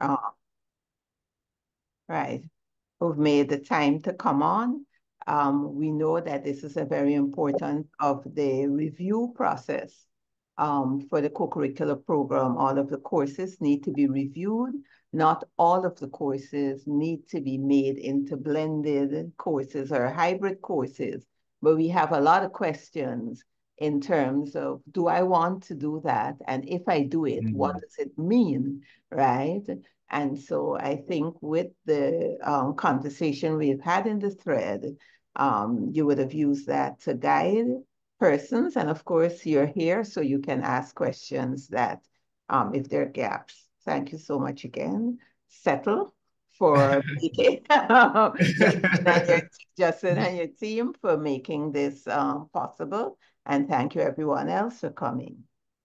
uh, right, who've made the time to come on. We know that this is a very important of the review process for the co-curricular program. All of the courses need to be reviewed. Not all of the courses need to be made into blended courses or hybrid courses, but we have a lot of questions in terms of, do I want to do that? And if I do it, what does it mean, right? And so I think with the conversation we've had in the thread, you would have used that to guide persons. And of course, you're here so you can ask questions that, if there are gaps. Thank you so much again. Settle for making, Justin and your team for making this possible. And thank you everyone else for coming.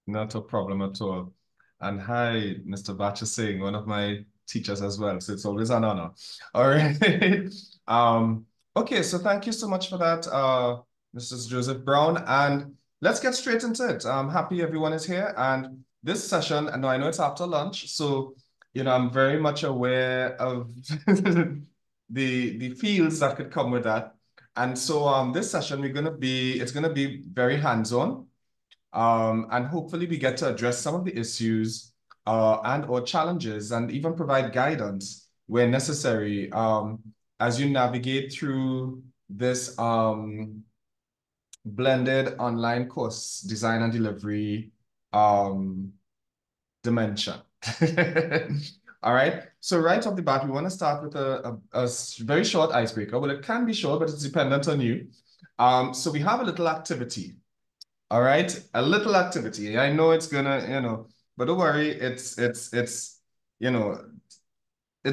Not a problem at all. And hi, Mr. Batcher Singh, one of my teachers as well. So it's always an honor. All right. Okay, so thank you so much for that, Mrs. Joseph Brown. And let's get straight into it. I'm happy everyone is here. And this session, and I know it's after lunch, so I'm very much aware of the fields that could come with that. And so this session, it's gonna be very hands-on. And hopefully we get to address some of the issues and or challenges and even provide guidance where necessary as you navigate through this blended online course design and delivery dimension. All right, so right off the bat, we want to start with a very short icebreaker. Well, it can be short, but it's dependent on you. So we have a little activity. All right, a little activity. I know it's gonna, but don't worry, it's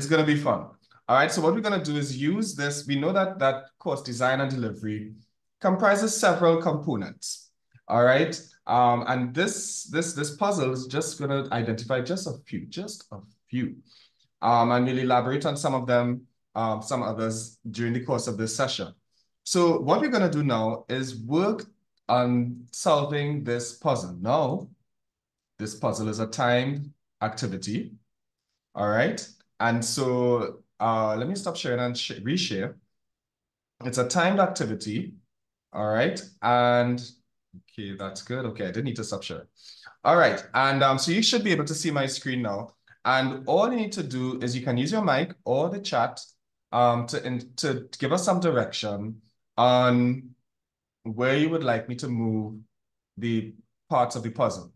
gonna be fun. All right, so what we're gonna do is use this. We know that course design and delivery comprises several components. All right, and this puzzle is just gonna identify just a few, and we'll elaborate on some of them, some others during the course of this session. So what we're gonna do now is work on solving this puzzle. Now, this puzzle is a timed activity, all right? And so let me stop sharing and reshare. It's a timed activity, all right? And okay, that's good. Okay, I didn't need to stop sharing. All right, and so you should be able to see my screen now. And all you need to do is you can use your mic or the chat to give us some direction on where you would like me to move the parts of the puzzle.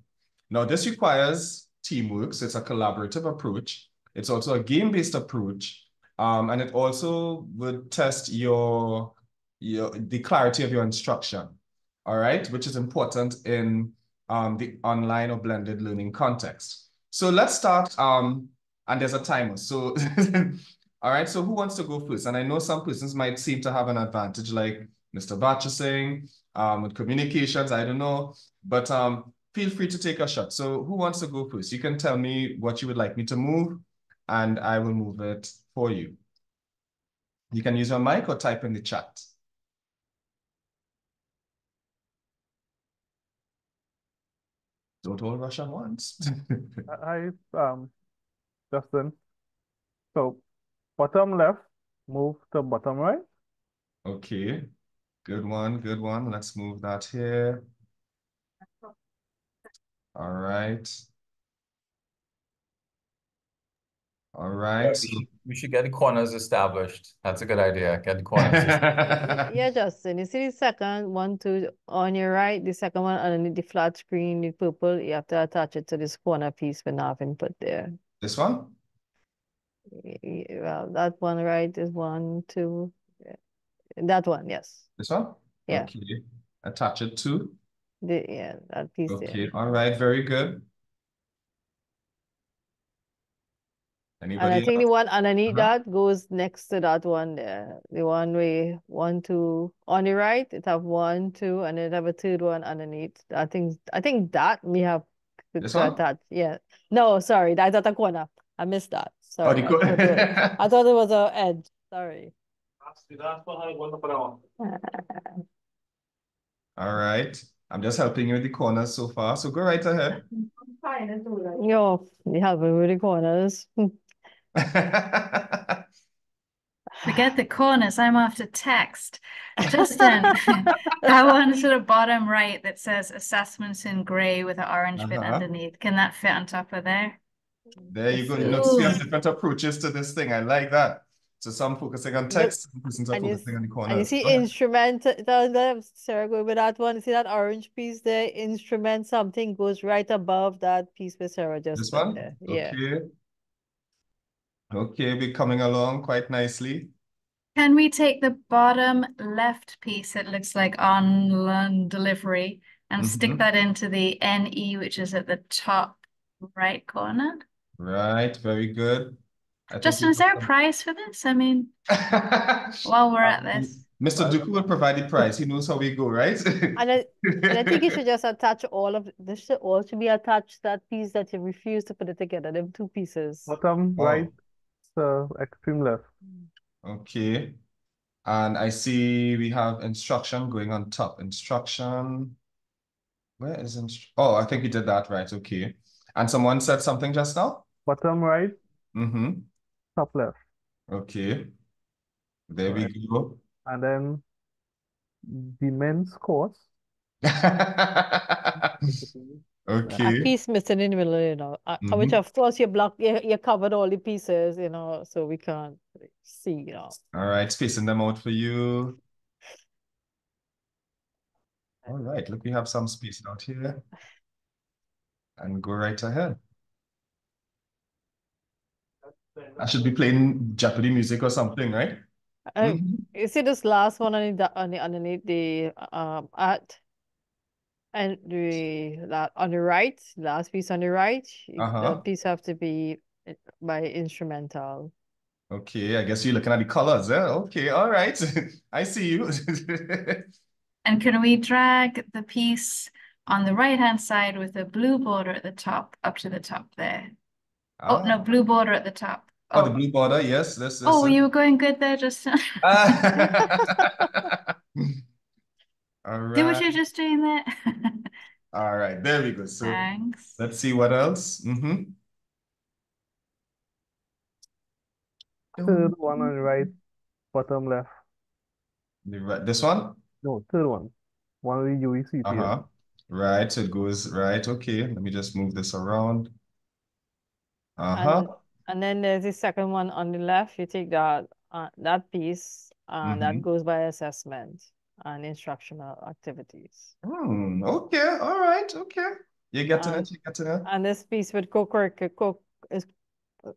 Now, this requires teamwork, so it's a collaborative approach. It's also a game-based approach, and it also would test the clarity of your instruction, all right, which is important in the online or blended learning context. So let's start, and there's a timer. So, all right, so who wants to go first? And I know some persons might seem to have an advantage, like Mr. Batcher saying, with communications, I don't know, but feel free to take a shot. So who wants to go first? You can tell me what you would like me to move, and I will move it for you. You can use your mic or type in the chat. Don't all rush at once. Hi, Justin. So bottom left, move to bottom right. Okay, good one, good one. Let's move that here. All right. All right. Yeah, we should get the corners established. That's a good idea. Get the corners established. Yeah, Justin. You see the second one, two on your right, the second one underneath the flat screen, the purple, you have to attach it to this corner piece with nothing put there. This one? Well, that one right is one, two. That one, yes. This one? Yeah. Okay. Attach it to? Yeah, that piece there. Okay, all right, very good. Anybody And I think else? the one underneath that goes next to that one there. The one way, one, two. On the right, it have one, two, and then it have a third one underneath. I think that we have This one? attach. Yeah. No, sorry, that's at the corner. I missed that. Sorry. Oh, I thought it was an edge. Sorry. All right. I'm just helping you with the corners so far, so go right ahead. Yo, you helping with the corners. Forget the corners, I'm after text. Justin, that one to the bottom right that says assessments in gray with an orange bit underneath. Can that fit on top of there? There you go. You notice we have different approaches to this thing. I like that. So some focusing on text, some focusing on the corners. And you see instrument, Sarah, go with that one. See that orange piece there? Instrument, something goes right above that piece where Sarah just this put one? there. Yeah. Okay. Okay, we're coming along quite nicely. Can we take the bottom left piece that looks like on delivery and stick that into the NE, which is at the top right corner? Right, very good. Justin, is there a prize for this? I mean, while we're at this. Mr. Duku will provide the prize. He knows how we go, right? And I think you should just attach all of this. Should all should be attached, that piece that you refuse to put it together, them two pieces. Bottom right, extreme left. Okay. And I see we have instruction going on top. Instruction. Where is instruction? Oh, I think we did that right. Okay. And someone said something just now? Bottom right. Mm-hmm. Top left. Okay. There we go. And then the men's course. Okay. A piece missing in the middle, you know. Which of course you covered all the pieces, you know, so we can't see, you know. All right, spacing them out for you. All right, look, we have some space out here. And go right ahead. I should be playing Jeopardy music or something, right? You see this last one underneath the at and on the right, last piece on the right, that piece have to be by instrumental. Okay, I guess you're looking at the colors, eh? Okay, all right. I see you. And can we drag the piece on the right-hand side with a blue border at the top up to the top there? Oh, no, blue border at the top. Oh, the blue border, yes. Oh, you were going good there, Justin. All right. Do what you're just doing there. All right, there we go. So thanks. Let's see what else. Third one on the right, bottom left. This one? No, third one. One of the UEC. Right, so it goes right. Okay, let me just move this around. And then there's the second one on the left. You take that piece, and that goes by assessment and instructional activities. Okay, all right, okay. You're getting it. And this piece with co-curricular is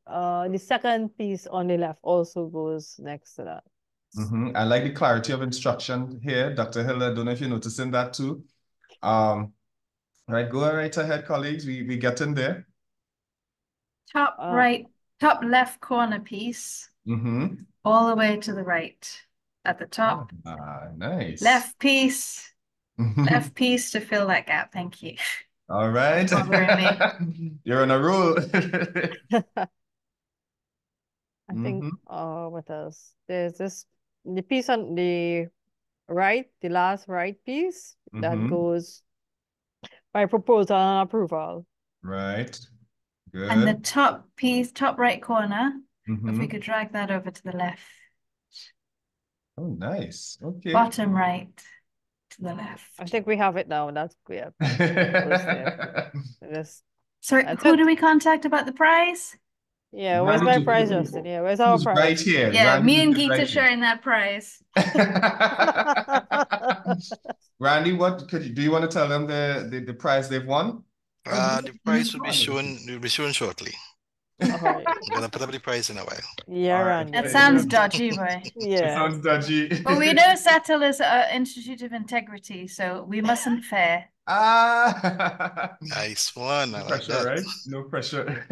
the second piece on the left also goes next to that. I like the clarity of instruction here. Dr. Hill, I don't know if you're noticing that too. Right, go right ahead, colleagues. We get in there. Top right, top left corner piece. All the way to the right. At the top. Nice. Left piece. Left piece to fill that gap. Thank you. All right. You're on a roll. I think, what else? There's the piece on the right, the last right piece, that goes by proposal and approval. Right. Good. And the top piece, top right corner, if we could drag that over to the left. Oh, nice. Okay. Bottom right to the left. I think we have it now. That's clear. Sorry, who do we contact about the prize? Yeah, where's my prize, Justin? Yeah, where's our prize? Right here. Yeah, Randy, me and Geet are sharing that prize. Randy, do you want to tell them the prize they've won? The prize will be shown shortly. I'm gonna put up the prize in a while. Yeah, Randy. That sounds dodgy, boy. Yeah. It sounds dodgy. But we know SATL is an Institute of Integrity, so we mustn't fair. Nice one. No pressure, right? No pressure.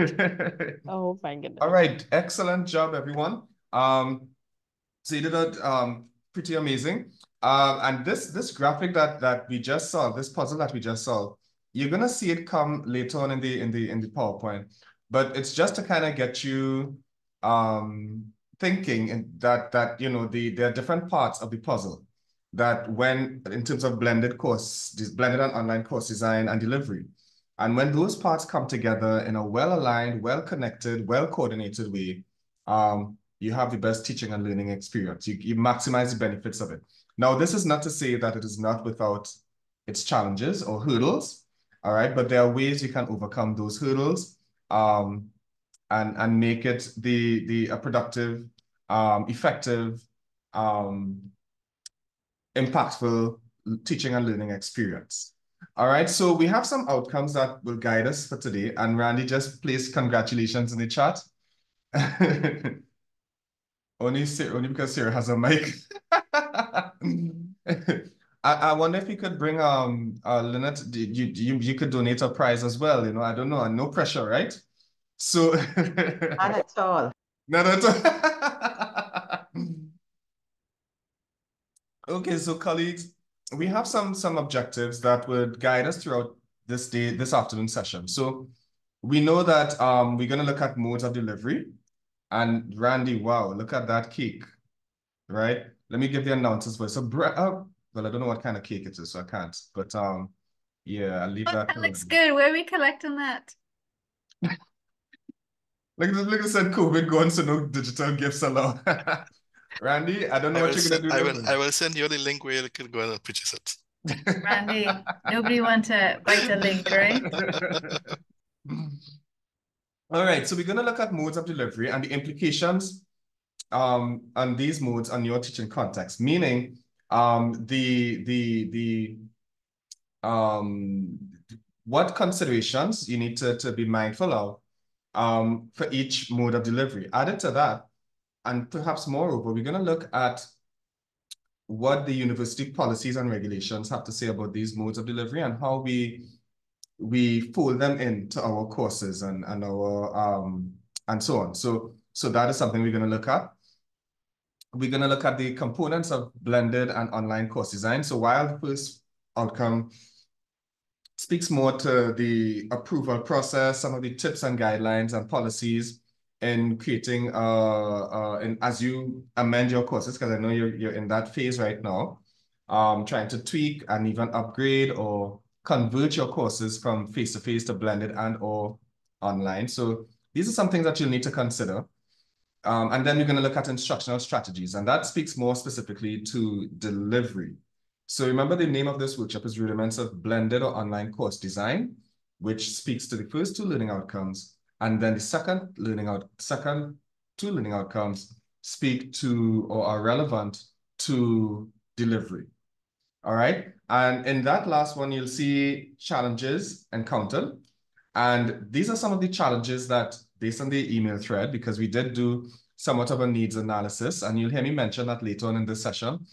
Oh my goodness. All right, excellent job, everyone. So you did that pretty amazing. And this graphic that we just saw, this puzzle that we just saw, you're gonna see it come later on in the PowerPoint. But it's just to kind of get you thinking that you know there are different parts of the puzzle that when in terms of blended and online course design and delivery. And when those parts come together in a well-aligned, well-connected, well-coordinated way, you have the best teaching and learning experience. You maximize the benefits of it. Now, this is not to say that it is not without its challenges or hurdles, all right? But there are ways you can overcome those hurdles and make it a productive, effective, impactful teaching and learning experience. All right, so we have some outcomes that will guide us for today. And Randy just placed congratulations in the chat. Only because Sarah has a mic. I wonder if you could bring Lynette, you could donate a prize as well, you know, I don't know, and no pressure, right? So Not at all. Not at all. Okay, so colleagues, we have some objectives that would guide us throughout this afternoon session. So we know that we're going to look at modes of delivery. And Randy, wow, look at that cake, right? Let me give the announcers voice. So, well, I don't know what kind of cake it is, so I can't. But yeah, I'll leave that. That looks good. Where are we collecting that? Like I said, COVID gone, so no digital gifts allowed. Randy, I don't know what you're gonna do. I will send you the link where you can go and purchase it. Randy, nobody want to bite the link, right? All right, so we're gonna look at modes of delivery and the implications on these modes on your teaching context, meaning what considerations you need to be mindful of for each mode of delivery. Added to that, and perhaps moreover, we're going to look at what the university policies and regulations have to say about these modes of delivery and how we fold them into our courses and our and so on. So that is something we're going to look at. We're going to look at the components of blended and online course design. So while the first outcome speaks more to the approval process, some of the tips and guidelines and policies in creating, as you amend your courses, because I know you're in that phase right now, trying to tweak and even upgrade or convert your courses from face-to-face to blended and or online. So these are some things that you'll need to consider. And then we're going to look at instructional strategies, and that speaks more specifically to delivery. So remember, the name of this workshop is Rudiments of Blended or Online Course Design, which speaks to the first two learning outcomes, and then the second two learning outcomes speak to or are relevant to delivery. All right, and in that last one, you'll see challenges encountered, and these are some of the challenges that, based on the email thread, because we did do somewhat of a needs analysis, and you'll hear me mention that later on in this session.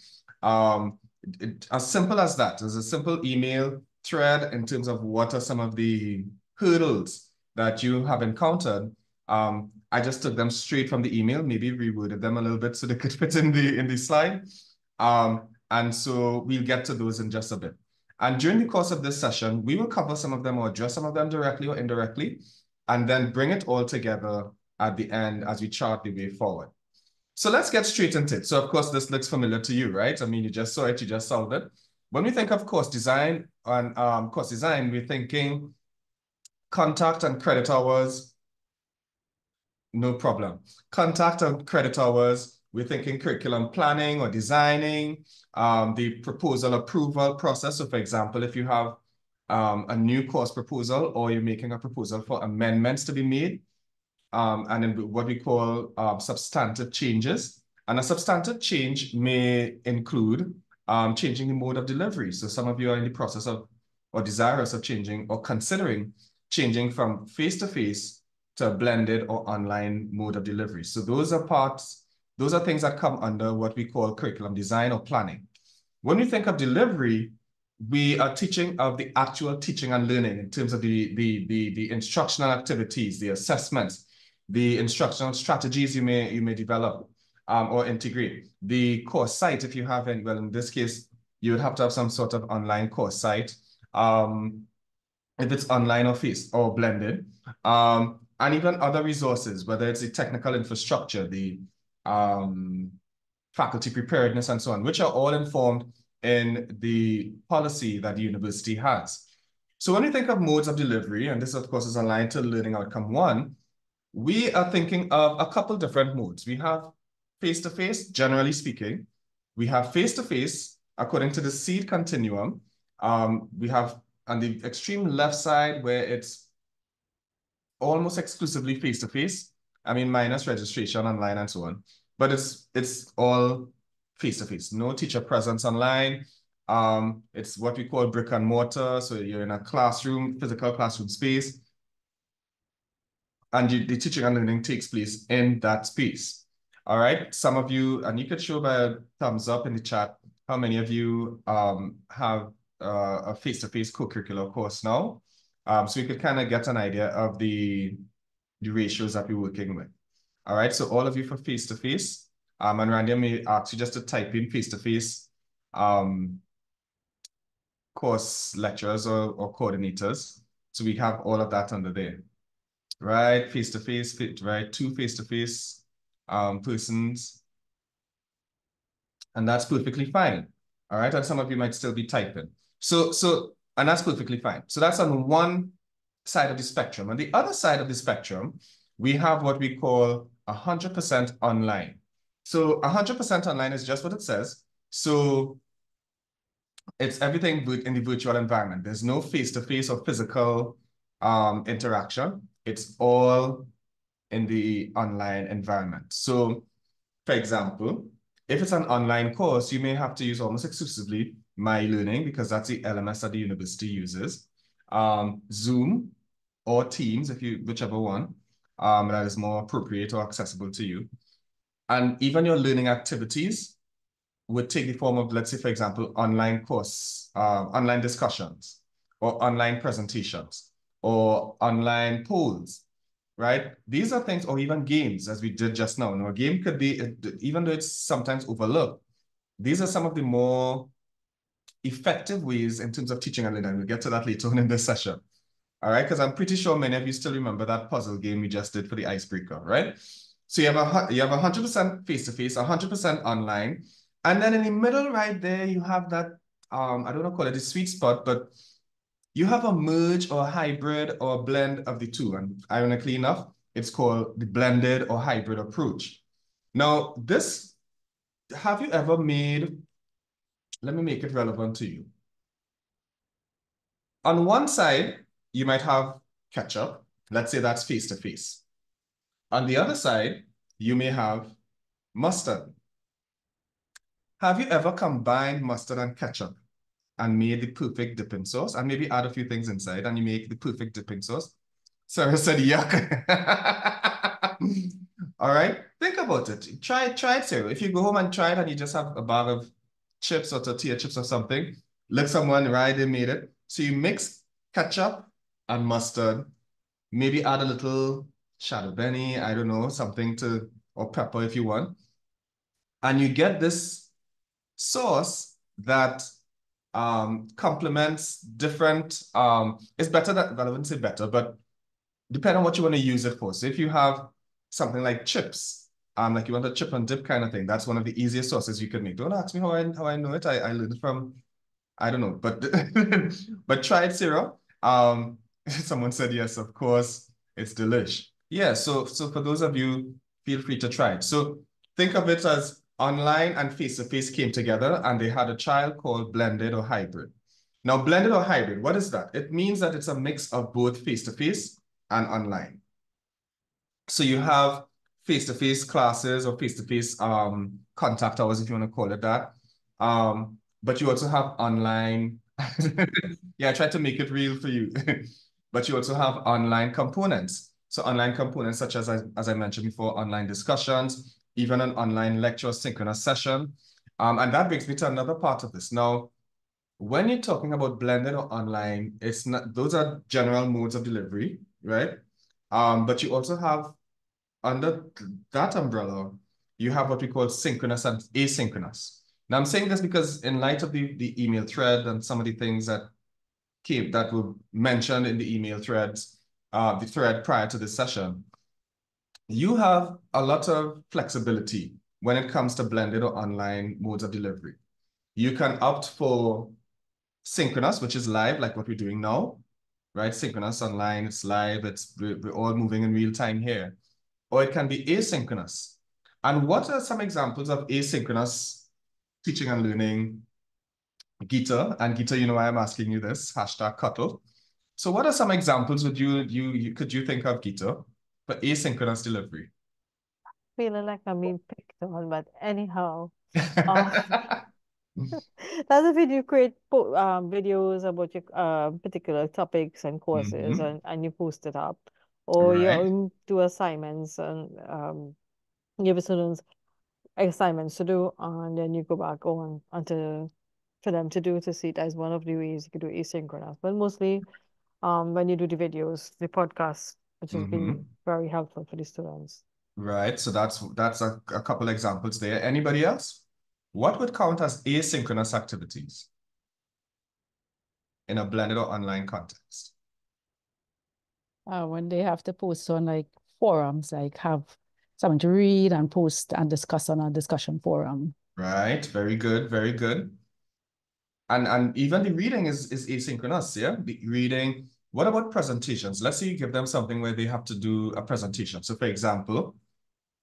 As simple as that, there's a simple email thread in terms of what are some of the hurdles that you have encountered. I just took them straight from the email, maybe reworded them a little bit so they could fit in the slide. And so we'll get to those in just a bit. And during the course of this session, we will cover some of them or address some of them directly or indirectly, and then bring it all together at the end as we chart the way forward. So let's get straight into it. So of course, this looks familiar to you, right? I mean, you just saw it, you just solved it. When we think of course design and course design, we're thinking contact and credit hours. No problem. Contact and credit hours. We're thinking curriculum planning or designing, the proposal approval process. So for example, if you have a new course proposal or you're making a proposal for amendments to be made, and then what we call substantive changes. And a substantive change may include changing the mode of delivery. So some of you are in the process of or desirous of changing or considering changing from face-to-face to a blended or online mode of delivery. So those are things that come under what we call curriculum design or planning. When we think of delivery, we are teaching of the actual teaching and learning in terms of the instructional activities, the assessments, the instructional strategies you may develop or integrate. The course site, if you have any, well, in this case, you would have to have some sort of online course site, if it's online or face or blended, and even other resources, whether it's the technical infrastructure, the faculty preparedness, and so on, which are all informed in the policy that the university has. So when you think of modes of delivery, and this of course is aligned to learning outcome 1, we are thinking of a couple different modes. We have face-to-face, generally speaking. We have face-to-face, according to the seed continuum. We have on the extreme left side where it's almost exclusively face-to-face. I mean, minus registration online and so on. But it's all face-to-face. No teacher presence online. It's what we call brick and mortar. So you're in a classroom, physical classroom space. And the teaching and learning takes place in that space. All right. Some of you, and you could show by a thumbs up in the chat, how many of you have a face-to-face co-curricular course now. So you could kind of get an idea of the ratios that we're working with. All right. So all of you for face-to-face, and Randy, I may ask you just to type in face-to-face course lecturers or coordinators. So we have all of that under there. Right, face-to-face, right, 2 face-to-face persons. And that's perfectly fine. All right, and some of you might still be typing. And that's perfectly fine. So that's on one side of the spectrum. On the other side of the spectrum, we have what we call 100% online. So 100% online is just what it says. So it's everything in the virtual environment. There's no face-to-face or physical interaction. It's all in the online environment. So, for example, if it's an online course, you may have to use almost exclusively My Learning because that's the LMS that the university uses. Zoom or Teams, whichever one that is more appropriate or accessible to you. And even your learning activities would take the form of, let's say, for example, online discussions or online presentations or online polls, right? These are things, or even games, as we did just now. Now, a game could be, even though it's sometimes overlooked, these are some of the more effective ways in terms of teaching and learning. We'll get to that later on in this session. All right, because I'm pretty sure many of you still remember that puzzle game we just did for the icebreaker, right? So you have 100% face-to-face, 100% online. And then in the middle right there, you have that, I don't know, call it the sweet spot, but you have a merge or a hybrid or a blend of the two. And ironically enough, it's called the blended or hybrid approach. Now, have you ever made, let me make it relevant to you. On one side, you might have ketchup. Let's say that's face-to-face. On the other side, you may have mustard. Have you ever combined mustard and ketchup and made the perfect dipping sauce and maybe add a few things inside and you make the perfect dipping sauce? Sarah said, yuck. All right, think about it. Try it, Sarah. If you go home and try it and you just have a bag of chips or tortilla chips or something, let someone, right, they made it. So you mix ketchup and mustard, maybe add a little shadow benny, I don't know, something or pepper if you want. And you get this sauce that complements different, it's better that, well, I wouldn't say better, but depending on what you want to use it for. So if you have something like chips, like you want a chip and dip kind of thing, that's one of the easiest sauces you can make. Don't ask me how I know it. I learned it from, I don't know, but but try it, Sarah. Someone said yes, of course, it's delish. Yeah, so for those of you, feel free to try it. So think of it as online and face-to-face came together and they had a child called blended or hybrid. Now, blended or hybrid, what is that? It means that it's a mix of both face-to-face and online. So you have face-to-face classes or face-to-face contact hours, if you want to call it that. But you also have online. Yeah, I tried to make it real for you. But you also have online components. So online components such as I mentioned before, online discussions, even an online lecture synchronous session. And that brings me to another part of this. Now, when you're talking about blended or online, it's not, those are general modes of delivery, right? But you also have, under that umbrella, you have what we call synchronous and asynchronous. Now, I'm saying this because in light of the email thread and some of the things that were mentioned in the email threads, the thread prior to this session, you have a lot of flexibility when it comes to blended or online modes of delivery. You can opt for synchronous, which is live, like what we're doing now, right? Synchronous online, it's live, we're all moving in real time here. or it can be asynchronous. And what are some examples of asynchronous teaching and learning, Geeta? And Geeta, you know why I'm asking you this, #Cuddle. So what are some examples could you think of, Geeta, for asynchronous delivery? Feeling like I'm being picked on, but anyhow. That's if you create videos about your particular topics and courses and you post it up. Or you do assignments and give students assignments to do, and then you go back on for them to do to see it as one of the ways you could do asynchronous. But mostly when you do the videos, the podcasts, which has been very helpful for the students. Right. So that's a couple examples there. Anybody else? What would count as asynchronous activities in a blended or online context? When they have to post on like forums, like have something to read and post and discuss on a discussion forum. Right. Very good. Very good. And even the reading is asynchronous, yeah? The reading. What about presentations? Let's say you give them something where they have to do a presentation. So for example,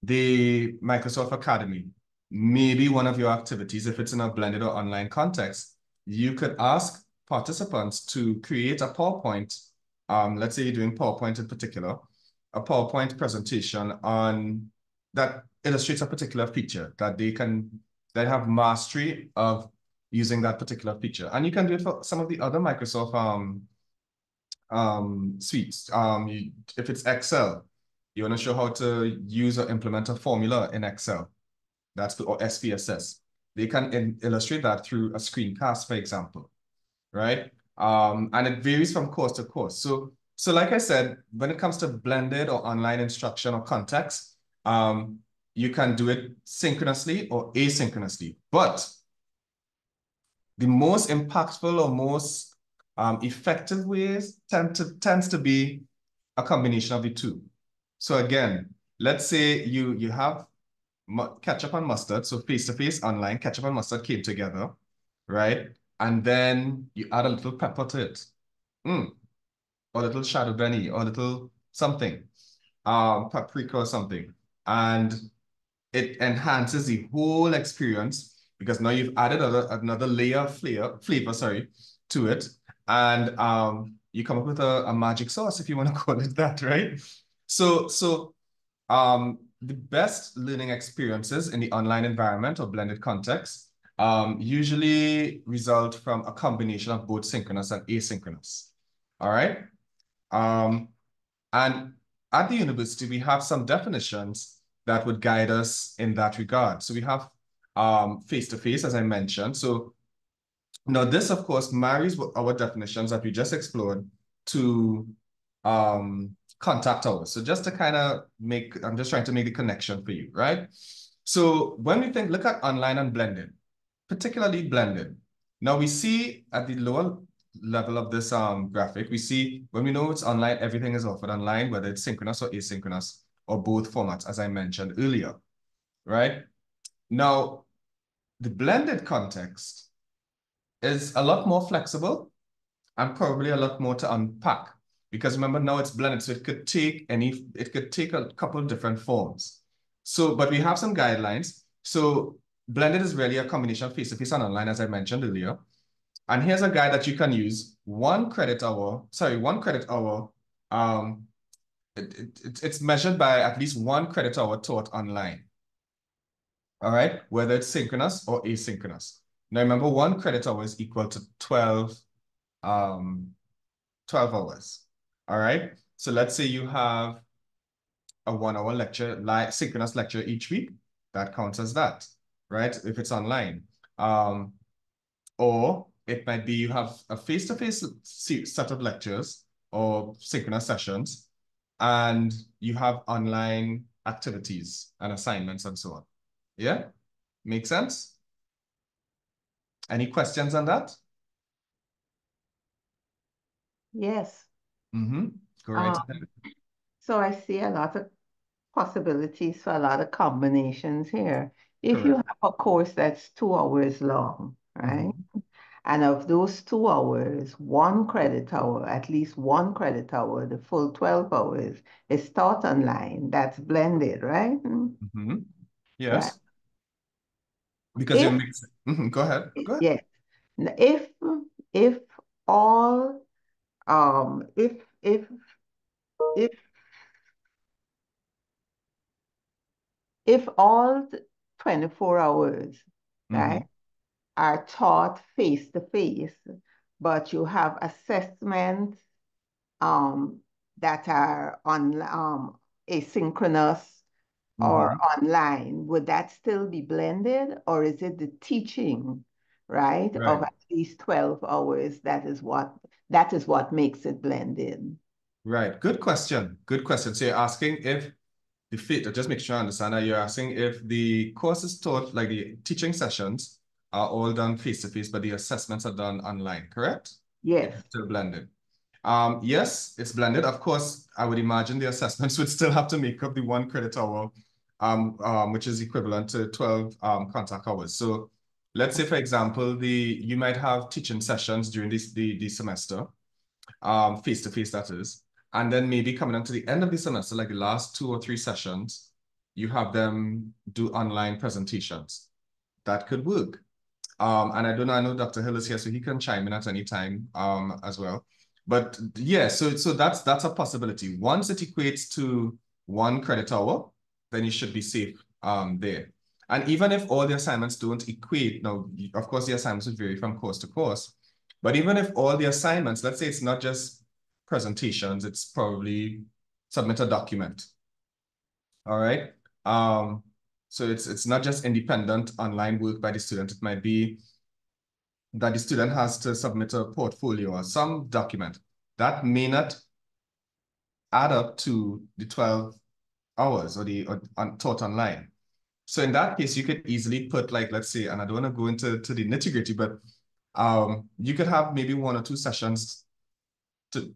the Microsoft Academy, maybe one of your activities, if it's in a blended or online context, you could ask participants to create a PowerPoint. Let's say you're doing PowerPoint in particular, a PowerPoint presentation on that illustrates a particular feature that they have mastery of using that particular feature. And you can do it for some of the other Microsoft suites. If it's Excel, you want to show how to use or implement a formula in Excel. That's or SPSS. They can illustrate that through a screencast, for example, right? And it varies from course to course. So like I said, when it comes to blended or online instruction or context, you can do it synchronously or asynchronously. But the most impactful or most effective ways tends to be a combination of the two. So again, let's say you have ketchup and mustard, so face-to-face online, ketchup and mustard came together, right? And then you add a little pepper to it, or a little shadow benny, or a little something, paprika or something. And it enhances the whole experience because now you've added another layer of flavor, to it. And you come up with a magic sauce, if you want to call it that, right? So the best learning experiences in the online environment or blended context usually result from a combination of both synchronous and asynchronous. All right. And at the university, we have some definitions that would guide us in that regard. So we have face-to-face, as I mentioned. So now this, of course, marries our definitions that we just explored to contact hours. So just to kind of I'm just trying to make the connection for you, right? So when we look at online and blended, particularly blended. Now we see at the lower level of this graphic, we see when we know it's online, everything is offered online, whether it's synchronous or asynchronous or both formats, as I mentioned earlier, right? Now, the blended context is a lot more flexible and probably a lot more to unpack because remember now it's blended, so it could take a couple of different forms. So, but we have some guidelines. So blended is really a combination of face-to-face and online, as I mentioned earlier. And here's a guide that you can use. 1 credit hour, it's measured by at least 1 credit hour taught online. All right, whether it's synchronous or asynchronous. Now remember, 1 credit hour is equal to 12 hours. All right, so let's say you have a 1-hour lecture, synchronous lecture each week. That counts as that, right? If it's online. Or it might be you have a face-to-face set of lectures or synchronous sessions, and you have online activities and assignments and so on. Yeah? Make sense? Any questions on that? Yes. Go right ahead. So I see a lot of possibilities for a lot of combinations here. If you have a course that's 2 hours long, right? And of those 2 hours, 1 credit hour, at least 1 credit hour, the full 12 hours, is taught online. That's blended, right? Mm-hmm. Yes. Right. Because you're mixing. Go ahead. Go ahead. Yes. If all if all 24 hours, right, are taught face to face, but you have assessments that are on asynchronous or online, would that still be blended, or is it the teaching, right, of at least 12 hours that is what makes it blended? Right. Good question. Good question. So you're asking if just make sure I understand that you're asking if the course is taught, like the teaching sessions are all done face-to-face, but the assessments are done online, correct? Yes. It's still blended. Yes, it's blended. Of course, I would imagine the assessments would still have to make up the 1 credit hour, which is equivalent to 12 contact hours. So let's say, for example, you might have teaching sessions during the semester, face-to-face that is. And then maybe coming on to the end of the semester, like the last 2 or 3 sessions, you have them do online presentations. That could work. And I don't know, I know Dr. Hill is here, so he can chime in at any time as well. But yeah, so that's a possibility. Once it equates to 1 credit hour, then you should be safe there. And even if all the assignments don't equate, now, of course, the assignments would vary from course to course. But even if all the assignments, let's say it's not just presentations, it's probably submit a document. All right. So it's not just independent online work by the student. It might be that the student has to submit a portfolio or some document that may not add up to the 12 hours or taught online. So in that case, you could easily put, like, let's say, and I don't want to go into the nitty-gritty, but you could have maybe 1 or 2 sessions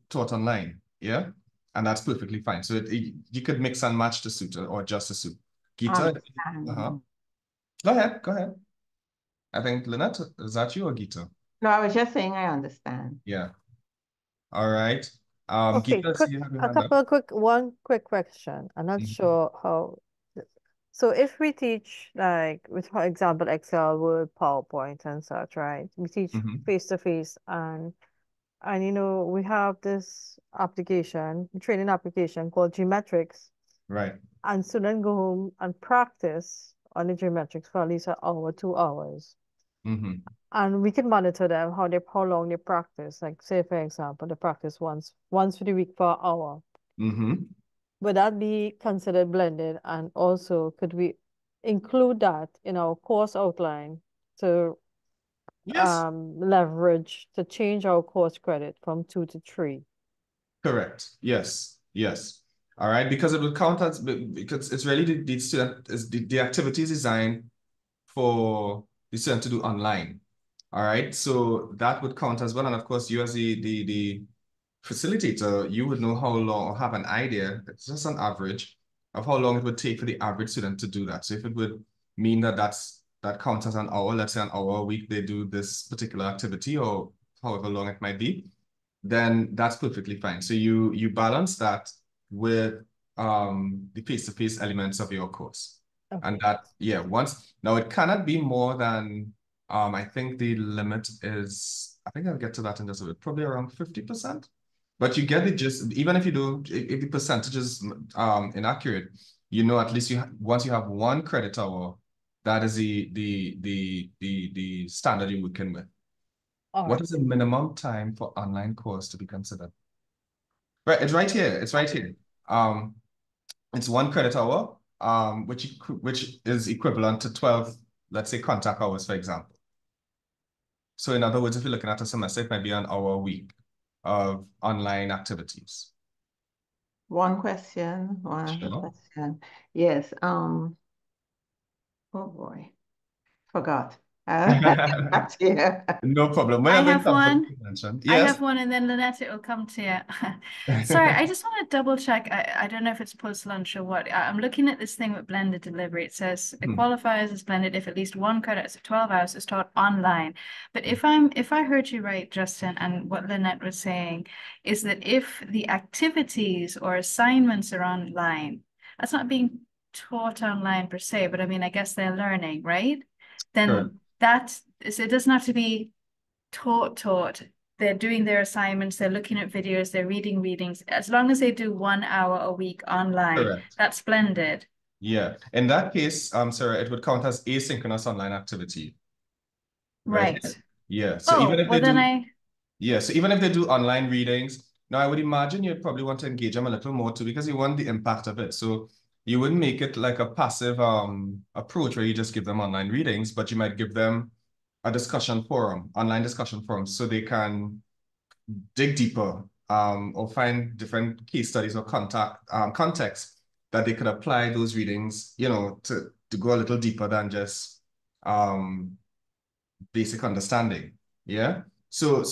taught online, yeah? And that's perfectly fine. So you could mix and match the suit or just the suit. Geeta? Go ahead. I think, Lynette, is that you or Geeta? No, I was just saying I understand. Yeah. All right. Okay, Geeta, you have your hand up. one quick question. I'm not sure how. So if we teach, like, with for example, Excel, Word, PowerPoint, and such, right? We teach face to face, and we have this application, training application called Geometrics. Right. And students go home and practice on the geometrics for at least an hour, 2 hours. And we can monitor them, how long they practice. Like, say, for example, they practice once for the week for an hour. Would that be considered blended? And also, could we include that in our course outline to leverage to change our course credit from 2 to 3? Correct. Yes. All right, because it would count as, because it's really the student is the activity is designed for the student to do online. All right, so that would count as well. And of course, you as the facilitator, you would know how long, or have an idea, it's just an average of how long it would take for the average student to do that. So if it would mean that that counts as an hour, let's say an hour a week, they do this particular activity or however long it might be, then that's perfectly fine. So you balance that with the face-to-face elements of your course. Okay. And that, yeah, now it cannot be more than, I think the limit is, I think I'll get to that in just a bit, probably around 50%. But you get the gist, even if if the percentage is inaccurate, at least once you have 1 credit hour, that is the standard you're working with. What is the minimum time for online course to be considered? Right, it's right here. It's right here. It's 1 credit hour, which is equivalent to 12, let's say, contact hours, for example. So in other words, if you're looking at a semester, it might be an hour a week of online activities. One question. Yes. Oh boy, forgot. Yeah. No problem. I Whenever it have comes to one. the convention. I Yes. have one, and then Lynette, it will come to you. Sorry, I just want to double check. I don't know if it's post-lunch or what. I'm looking at this thing with blended delivery. It says it qualifies as blended if at least one credit of 12 hours is taught online. But if I heard you right, Justin, and what Lynette was saying is that if the activities or assignments are online, that's not being taught online per se, but I mean, I guess they're learning, right? Correct. Then it doesn't have to be taught. They're doing their assignments, they're looking at videos, they're reading readings. As long as they do 1 hour a week online, Correct. that's blended. Yeah. In that case, Sarah, it would count as asynchronous online activity. Right? Right. Yeah. So even if well they then do, yeah. So even if they do online readings, now I would imagine you'd probably want to engage them a little more too, because you want the impact of it. So you wouldn't make it like a passive approach where you just give them online readings, but you might give them a discussion forum, online discussion forum, so they can dig deeper or find different case studies or contexts that they could apply those readings, you know, to go a little deeper than just basic understanding. Yeah. So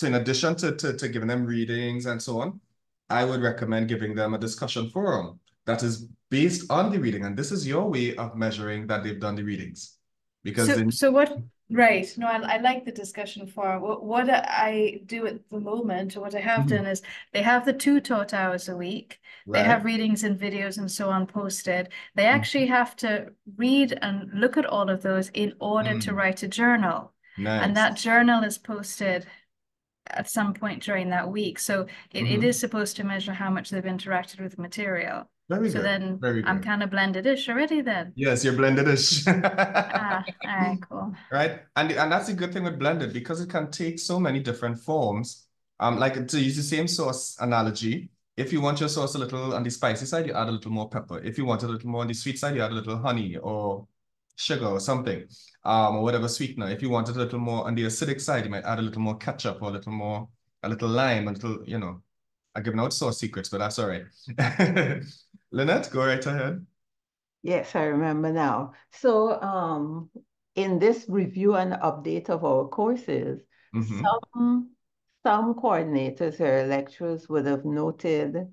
in addition to giving them readings and so on, I would recommend giving them a discussion forum that is based on the reading. And this is your way of measuring that they've done the readings. Because so what, right. No, I like the discussion forum. What I do at the moment, or what I have done, is they have the 2 taught hours a week. They have readings and videos and so on posted. They actually have to read and look at all of those in order to write a journal. Nice. And that journal is posted at some point during that week. So it is supposed to measure how much they've interacted with material. Very so good. then Very good. I'm kind of blended-ish already then. Yes, you're blended-ish. All right, cool. Right. And that's a good thing with blended, because it can take so many different forms. Like, to use the same sauce analogy, if you want your sauce a little on the spicy side, you add a little more pepper. If you want a little more on the sweet side, you add a little honey or sugar or something, or whatever sweetener. If you want it a little more on the acidic side, you might add a little more ketchup or a little lime, a little, you know, I'm giving out sauce secrets, but that's all right. Lynette, go right ahead. Yes, I remember now. So in this review and update of our courses, some coordinators or lecturers would have noted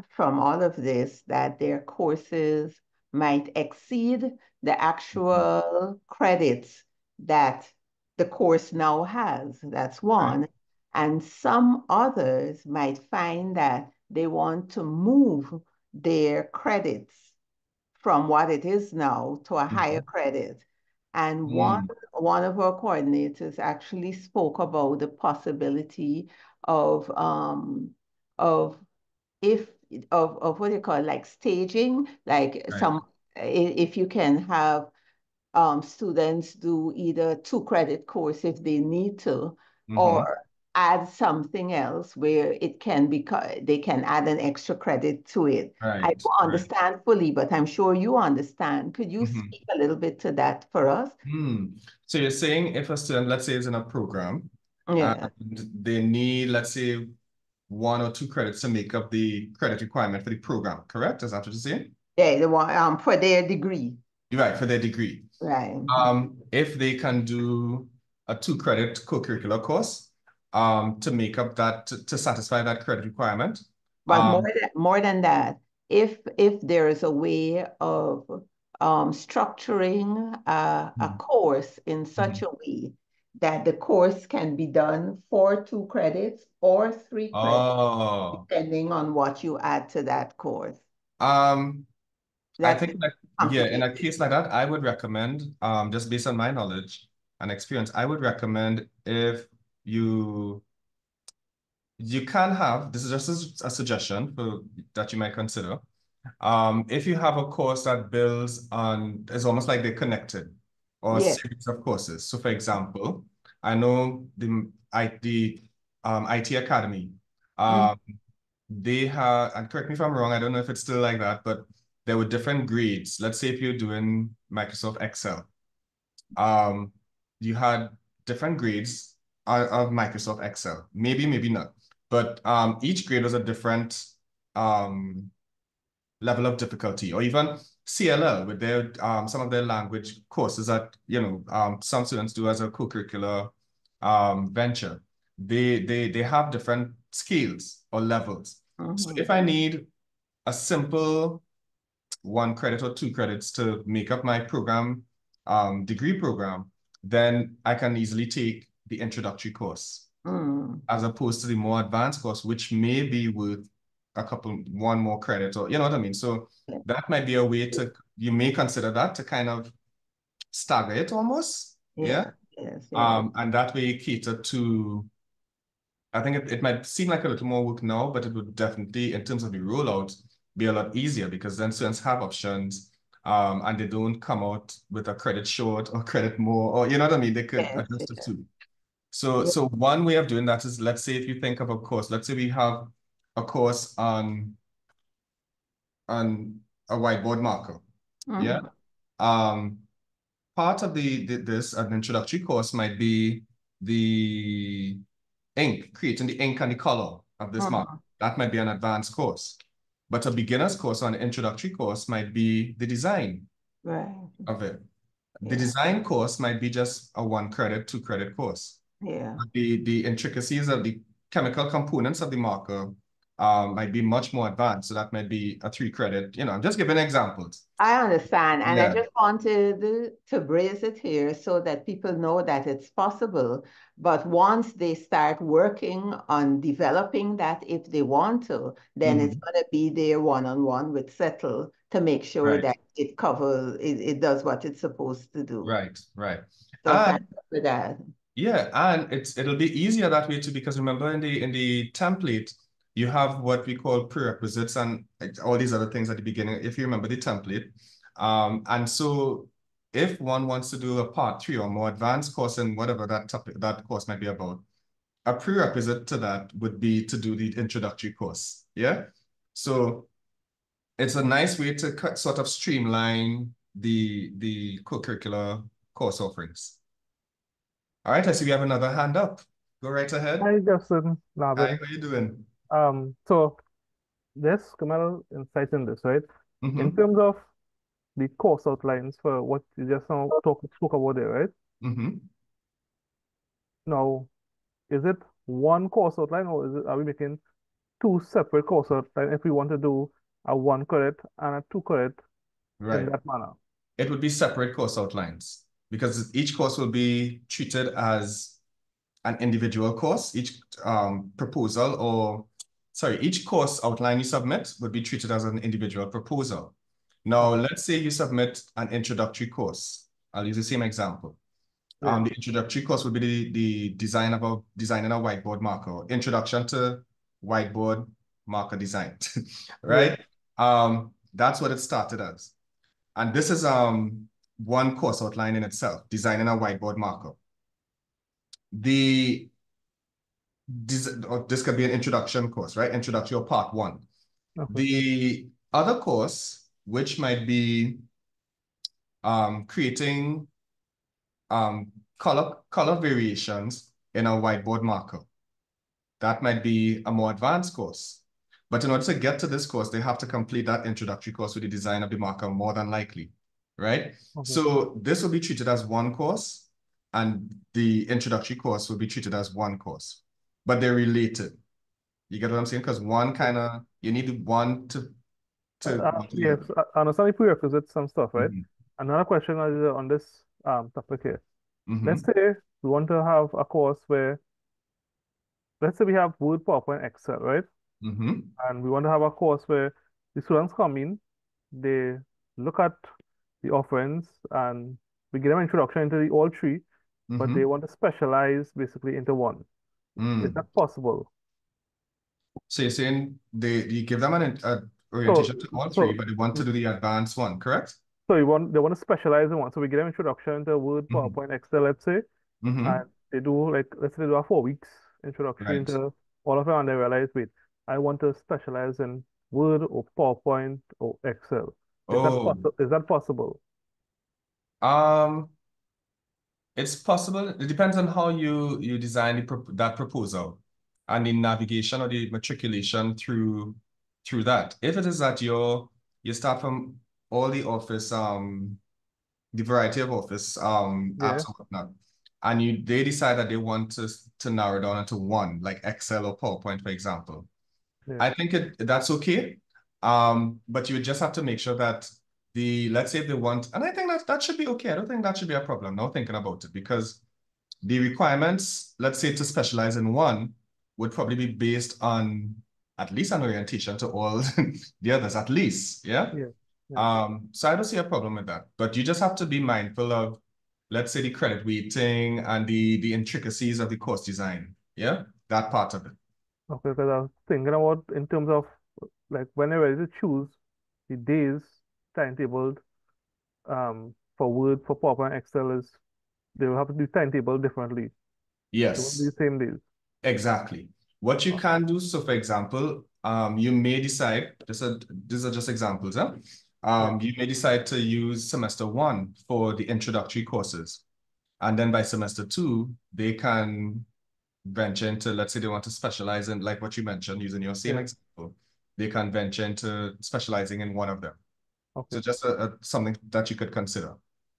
from all of this that their courses might exceed the actual credits that the course now has. That's one. Right. And some others might find that they want to move their credits from what it is now to a higher credit. And one of our coordinators actually spoke about the possibility of if of what you call like staging, like if you can have students do either 2 credit course if they need to, or add something else where it can be, they can add an extra credit to it. I don't understand fully, but I'm sure you understand. Could you speak a little bit to that for us? So you're saying if a student, let's say, is in a program, and they need, let's say, 1 or 2 credits to make up the credit requirement for the program, correct? Is that what you're saying? Yeah, the one for their degree. Right, for their degree. Right. If they can do a 2-credit co-curricular course, to make up that, to satisfy that credit requirement. But more than that, if there is a way of structuring a course in such a way that the course can be done for 2 credits or 3 credits, depending on what you add to that course. I think that, yeah, in a case like that, I would recommend, just based on my knowledge and experience, I would recommend if you can have, this is just a suggestion that you might consider. If you have a course that builds on, it's almost like they're connected, or a series of courses. So for example, I know the IT Academy, they have, and correct me if I'm wrong, I don't know if it's still like that, but there were different grades. Let's say if you're doing Microsoft Excel, you had different grades of Microsoft Excel. Maybe not. But each grade was a different level of difficulty, or even CLL with their some of their language courses that some students do as a co-curricular venture. They have different skills or levels. So if I need a simple 1 credit or 2 credits to make up my program, degree program, then I can easily take the introductory course as opposed to the more advanced course, which may be worth one more credit, or you know what I mean? So that might be a way you may consider that to kind of stagger it almost. Yeah. Yes. And that way cater to, I think it might seem like a little more work now, but it would definitely, in terms of the rollout, be a lot easier because then students have options and they don't come out with a credit short or credit more, or you know what I mean? They could adjust it too. So one way of doing that is, let's say if you think of a course, let's say we have a course on a whiteboard marker. Yeah. Part of an introductory course might be the ink, creating the ink and the color of this marker. That might be an advanced course. But a beginner's course or an introductory course might be the design of it. The design course might be just a 1 credit, 2 credit course. The intricacies of the chemical components of the marker might be much more advanced. So that might be a 3 credit. I'm just giving examples. I understand. And I just wanted to brace it here so that people know that it's possible. But once they start working on developing that, if they want to, then it's going to be their one-on-one with Settle to make sure that it covers, it does what it's supposed to do. Right. So thank you for that. Yeah, and it'll be easier that way too, because remember in the template, you have what we call prerequisites and all these other things at the beginning, if you remember the template. And so if one wants to do a part 3 or more advanced course in whatever that course might be about, a prerequisite to that would be to do the introductory course. Yeah. So it's a nice way to sort of streamline the co-curricular course offerings. All right, I see we have another hand up. Go right ahead. Hi, Justin. Hi, how you doing? So there's communal insight in this, right? In terms of the course outlines for what you just now spoke about there, right? Now, is it 1 course outline, or are we making 2 separate course outlines if we want to do a 1 credit and a 2 credit in that manner? It would be separate course outlines because each course will be treated as an individual course. Each each course outline you submit would be treated as an individual proposal. Now, let's say you submit an introductory course. I'll use the same example. The introductory course would be the designing a whiteboard marker, introduction to whiteboard marker design, right? That's what it started as. And this is 1 course outline in itself, designing a whiteboard marker. This could be an introduction course, right? Introductory or part 1. The other course, which might be creating color variations in a whiteboard marker. That might be a more advanced course. But in order to get to this course, they have to complete that introductory course with the design of the marker more than likely, right? So this will be treated as 1 course, and the introductory course will be treated as 1 course. But they're related. You get what I'm saying? Because one kind of, you need one to yes, I understand the prerequisites and stuff, right? Another question is on this topic here. Let's say we want to have a course where, let's say we have Word, PowerPoint, Excel, right? And we want to have a course where the students come in, they look at the offerings, and we give them an introduction into all 3, but they want to specialize basically into 1. Is that possible? So you're saying you give them an orientation to all 3, but they want to do the advanced one, correct? So they want to specialize in 1. So we give them introduction to Word, PowerPoint, Excel, let's say, and they do let's say they do a 4 weeks introduction into all of it, and they realize, wait, I want to specialize in Word or PowerPoint or Excel. Is that possible? It's possible. It depends on how you design that proposal and the navigation or the matriculation through that. If it is that you start from all the office, the variety of office apps and whatnot, and they decide that they want to narrow down into one, like Excel or PowerPoint, for example. I think that's okay. But you would just have to make sure that let's say if they want, and I think that should be okay. I don't think that should be a problem now thinking about it, because the requirements, let's say to specialize in one, would probably be based on at least an orientation to all the others, at least, yeah? So I don't see a problem with that, but you just have to be mindful of, let's say, the credit weighting and the intricacies of the course design, yeah? That part of it. Okay, because I was thinking about in terms of like when you're ready to choose the days timetabled for Word, for PowerPoint, Excel is they will have to do timetable differently. Yes. It won't be the same days. Exactly. What you can do, so for example, you may decide, these are just examples, huh? You may decide to use semester 1 for the introductory courses. And then by semester 2, they can venture into, let's say they want to specialize in, like what you mentioned, using your same example, they can venture into specializing in one of them. Okay. So just something that you could consider.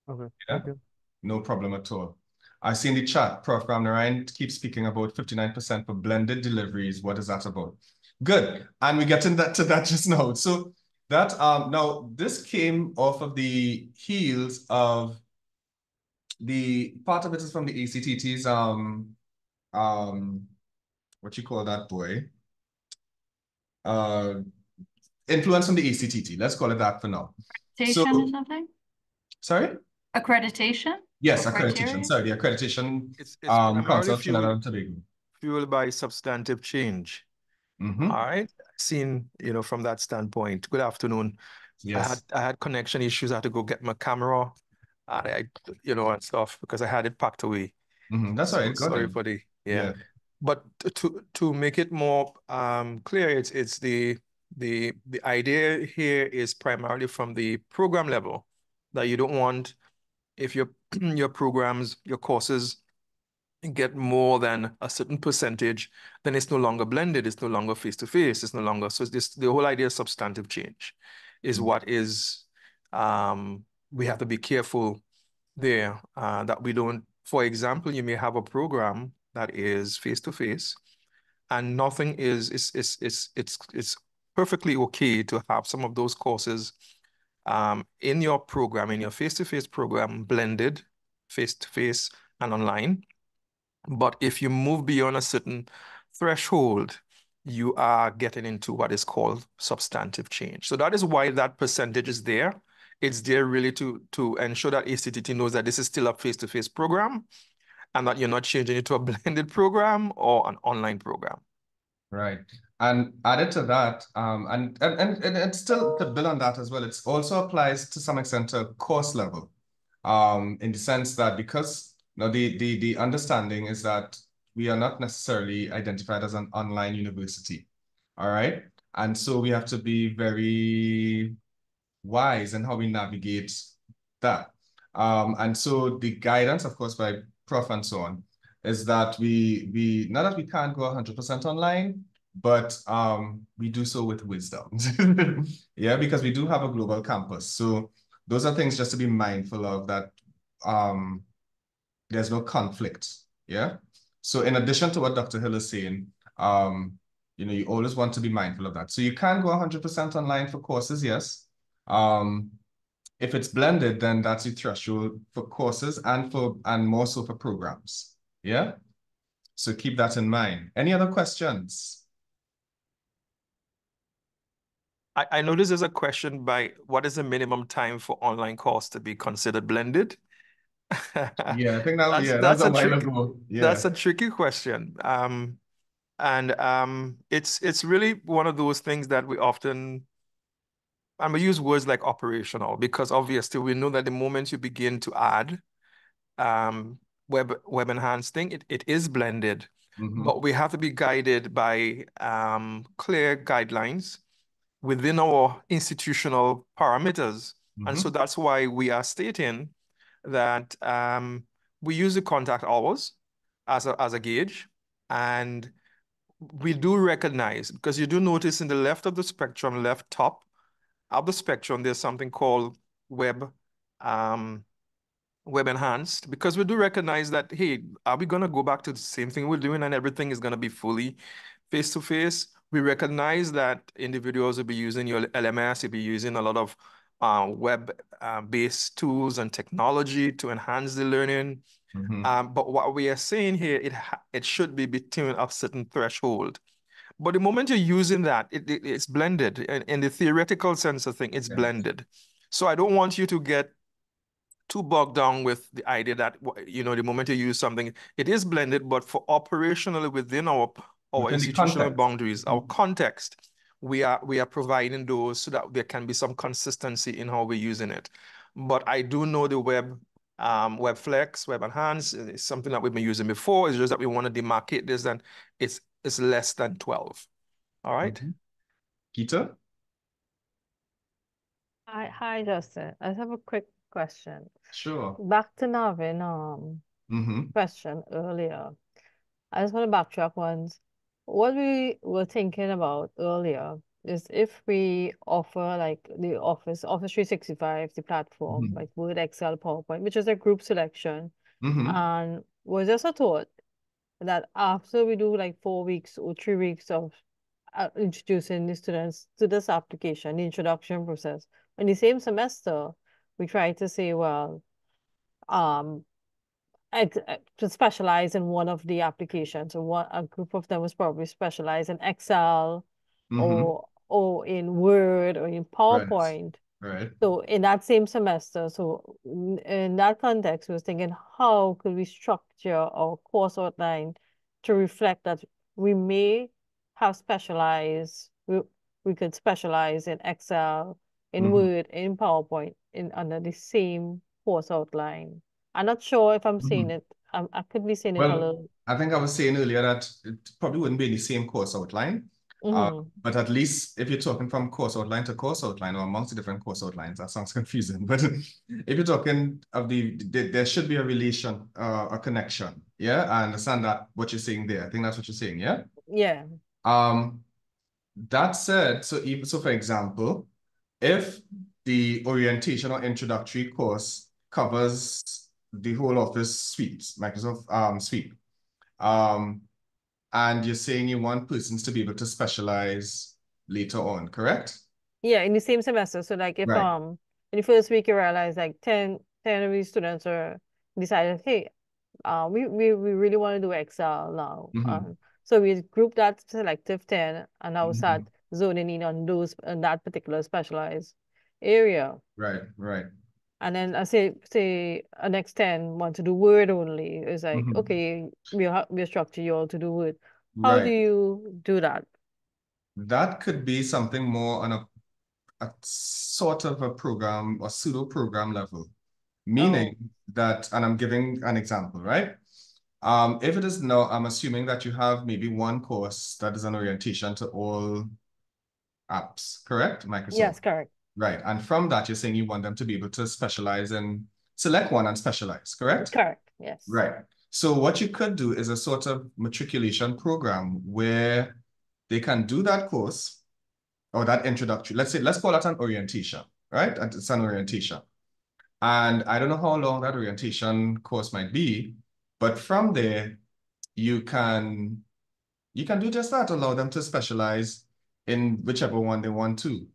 Okay. Yeah? Thank you. No problem at all. I see in the chat, Prof. Ramnarayan keeps speaking about 59% for blended deliveries. What is that about? Good. And we get into that just now. So that now this came off of the heels of the part of it is from the ACTT's what you call that, boy? Influence from the ACTT. Let's call it that for now. Accreditation or something? Sorry? Accreditation? Yes, or accreditation. criteria? Sorry, the accreditation It's primarily Council of Trinidad and Tobago. fueled by substantive change. Mm-hmm. All right. Seen, from that standpoint. Good afternoon. Yes. I had connection issues. I had to go get my camera, and and stuff because I had it packed away. Mm-hmm. That's all right. Go Sorry ahead. for yeah. But to make it more clear, it's the idea here is primarily from the program level, that you don't want, if your programs, your courses get more than a certain percentage, then it's no longer blended, it's no longer face-to-face, it's no longer, so the whole idea of substantive change is what is, we have to be careful there, that we don't, for example, you may have a program that is face-to-face and nothing it's perfectly okay to have some of those courses in your program, in your face-to-face program, blended face-to-face and online. But if you move beyond a certain threshold, you are getting into what is called substantive change. So that is why that percentage is there. It's there really to ensure that ACTT knows that this is still a face-to-face program and that you're not changing it to a blended program or an online program. Right. And added to that, and it's still to build on that as well, it also applies to some extent to course level, in the sense that because the understanding is that we are not necessarily identified as an online university. All right. And so we have to be very wise in how we navigate that. And so the guidance, of course, by Prof and so on, is that we not that we can't go 100% online, but we do so with wisdom. Yeah, because we do have a global campus. So those are things just to be mindful of, that there's no conflict. Yeah. So in addition to what Dr. Hill is saying, you always want to be mindful of that. So you can go 100% online for courses, yes. If it's blended, then that's the threshold for courses and more so for programs. Yeah. So keep that in mind. Any other questions? I notice there's a question by what is the minimum time for online course to be considered blended? Yeah, I think that's a while ago. Yeah. That's a tricky question. It's really one of those things that we often, and we use words like operational, because obviously we know that the moment you begin to add web enhancing, it is blended, but we have to be guided by clear guidelines within our institutional parameters. And so that's why we are stating that we use the contact hours as a gauge. And we do recognize, because you do notice in the left of the spectrum, left top, of the spectrum, there's something called web enhanced, because we do recognize that, hey, are we going to go back to the same thing we're doing and everything is going to be fully face-to-face? We recognize that individuals will be using your LMS, you'll be using a lot of web-based tools and technology to enhance the learning. But what we are saying here, it should be between a certain threshold. But the moment you're using that, it's blended. In the theoretical sense of thing, it's blended. So I don't want you to get too bogged down with the idea that, you know, the moment you use something, it is blended, but for operationally within our institutional boundaries, our context, we are providing those so that there can be some consistency in how we're using it. But I do know the web flex, web enhance is something that we've been using before. It's just that we want to demarcate this, and it's less than 12. All right. Peter? Hi, Justin. I just have a quick question. Sure. Back to Navin question earlier. I just want to backtrack once. What we were thinking about earlier is if we offer like the Office 365, the platform, like Word, Excel, PowerPoint, which is a group selection, and was just a thought that after we do like 4 weeks or 3 weeks of introducing the students to this application, the introduction process, in the same semester, we try to say, well, to specialize in one of the applications, or a group of them was probably specialized in Excel or in Word or in PowerPoint. Right. So in that same semester, so in that context, we was thinking, how could we structure our course outline to reflect that we may have specialized, we could specialize in Excel, in Word, in PowerPoint, under the same course outline. I'm not sure if I'm saying it. I could be saying it a little. I think I was saying earlier that it probably wouldn't be in the same course outline. But at least if you're talking from course outline to course outline, or amongst the different course outlines, that sounds confusing. But if you're talking of there should be a relation, a connection. Yeah, I understand that what you're saying there. I think that's what you're saying. Yeah. Yeah. That said, so for example, if the orientation or introductory course covers the whole Office suite, Microsoft suite, and you're saying you want persons to be able to specialize later on, correct? Yeah, in the same semester. So like if in the first week you realize like 10 of these students are decided, hey, we really want to do Excel now. So we group that selective 10 and now start zoning in on those in that particular specialized area. Right. And then I say next 10 want to do Word only. It's like, okay, we'll structure you all to do Word. How do you do that? That could be something more on a sort of a program or pseudo program level, meaning that, and I'm giving an example, right? If it is now, I'm assuming that you have maybe one course that is an orientation to all apps, correct? Microsoft. Yes, correct. Right. And from that, you're saying you want them to be able to specialize and select one and specialize, correct? Correct, yes. Right. So what you could do is a sort of matriculation program where they can do that course or that introductory. Let's call that an orientation, right? It's an orientation. And I don't know how long that orientation course might be, but from there, you can do just that, allow them to specialize in whichever one they want to.